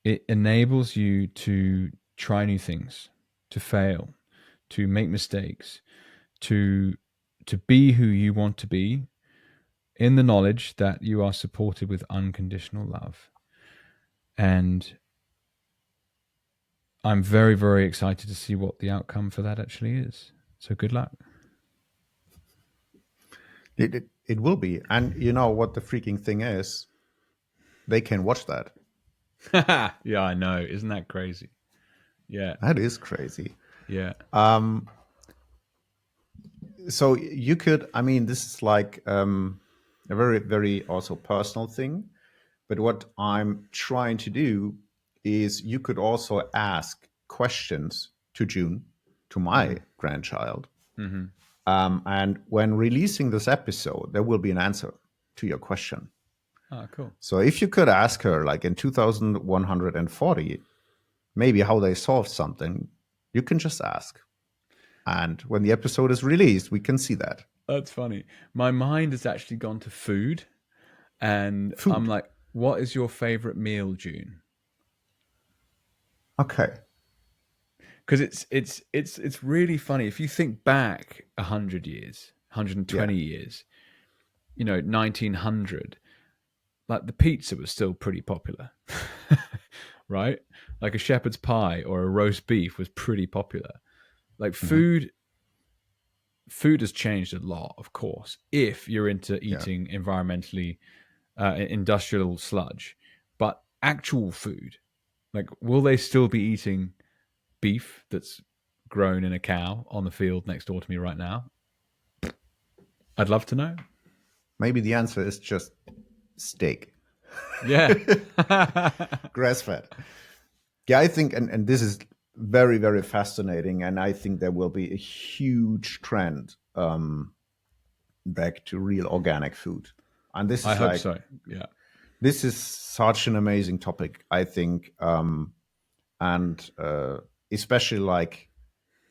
it enables you to try new things, to fail, to make mistakes, to be who you want to be, in the knowledge that you are supported with unconditional love. And I'm very, very excited to see what the outcome for that actually is. So good luck. It will be. And you know what the freaking thing is? They can watch that. Yeah, I know. Isn't that crazy? Yeah. That is crazy. Yeah. So you could, I mean, this is like a very, very also personal thing. But what I'm trying to do is you could also ask questions to June, to my grandchild. And when releasing this episode, there will be an answer to your question. Oh, cool. So if you could ask her, like in 2140, maybe how they solved something, you can just ask. And when the episode is released, we can see that. That's funny. My mind has actually gone to food. And Food. I'm like, what is your favorite meal, June? Okay. Because it's really funny. If you think back 100 years, 120 years, 1900, like the pizza was still pretty popular, right? Like a shepherd's pie or a roast beef was pretty popular. Like food has changed a lot, of course, if you're into eating environmentally industrial sludge. But actual food, like, will they still be eating beef that's grown in a cow on the field next door to me right now? I'd love to know. Maybe the answer is just steak. Yeah. Grass-fed. Yeah, I think, and this is very, very fascinating, and I think there will be a huge trend back to real organic food. And this is I hope so. Yeah. This is such an amazing topic, I think, and especially like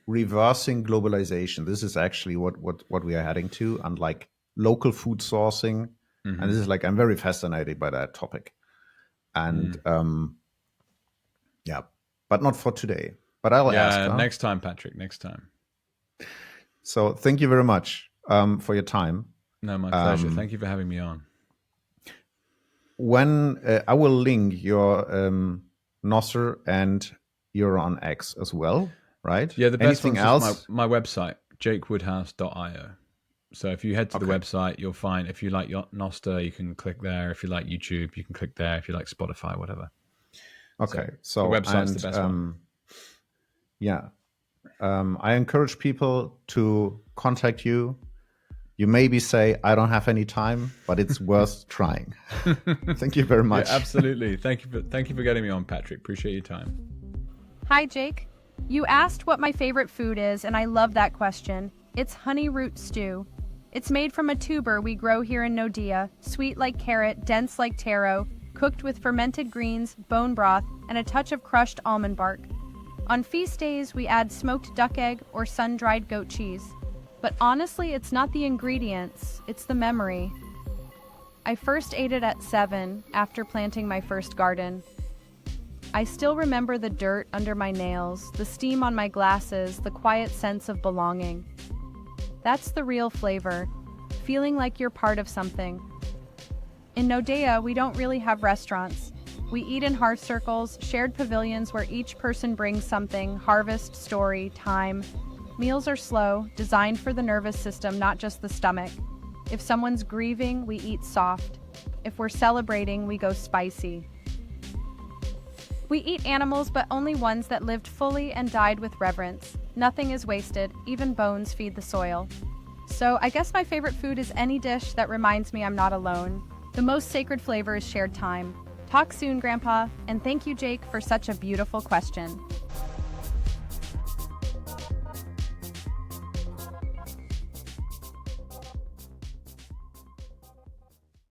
reversing globalization. This is actually what we are heading to, and like local food sourcing. And this is like, I'm very fascinated by that topic. And yeah, but not for today. But I'll ask. Next time, Patrick. Next time. So thank you very much for your time. No, my pleasure. Thank you for having me on. When I will link your Nostr, and you're on X as well, right? Yeah, the best Anything one's else? just my website, jakewoodhouse.io. So if you head to the website, you'll find, if you like Nostr, you can click there. If you like YouTube, you can click there. If you like Spotify, whatever. Okay, so the website's the best one. Yeah, I encourage people to contact you. You maybe say, I don't have any time, but it's worth trying. Thank you very much. Yeah, absolutely. Thank you for getting me on, Patrick. Appreciate your time. Hi, Jake. You asked what my favorite food is, and I love that question. It's honey root stew. It's made from a tuber we grow here in Nodea, sweet like carrot, dense like taro, cooked with fermented greens, bone broth, and a touch of crushed almond bark. On feast days, we add smoked duck egg or sun-dried goat cheese. But honestly, it's not the ingredients, it's the memory. I first ate it at 7 after planting my first garden. I still remember the dirt under my nails, the steam on my glasses, the quiet sense of belonging. That's the real flavor, feeling like you're part of something. In Nodea, we don't really have restaurants. We eat in hearth circles, shared pavilions where each person brings something, harvest, story, time. Meals are slow, designed for the nervous system, not just the stomach. If someone's grieving, we eat soft. If we're celebrating, we go spicy. We eat animals, but only ones that lived fully and died with reverence. Nothing is wasted, even bones feed the soil. So I guess my favorite food is any dish that reminds me I'm not alone. The most sacred flavor is shared time. Talk soon, Grandpa, and thank you, Jake, for such a beautiful question.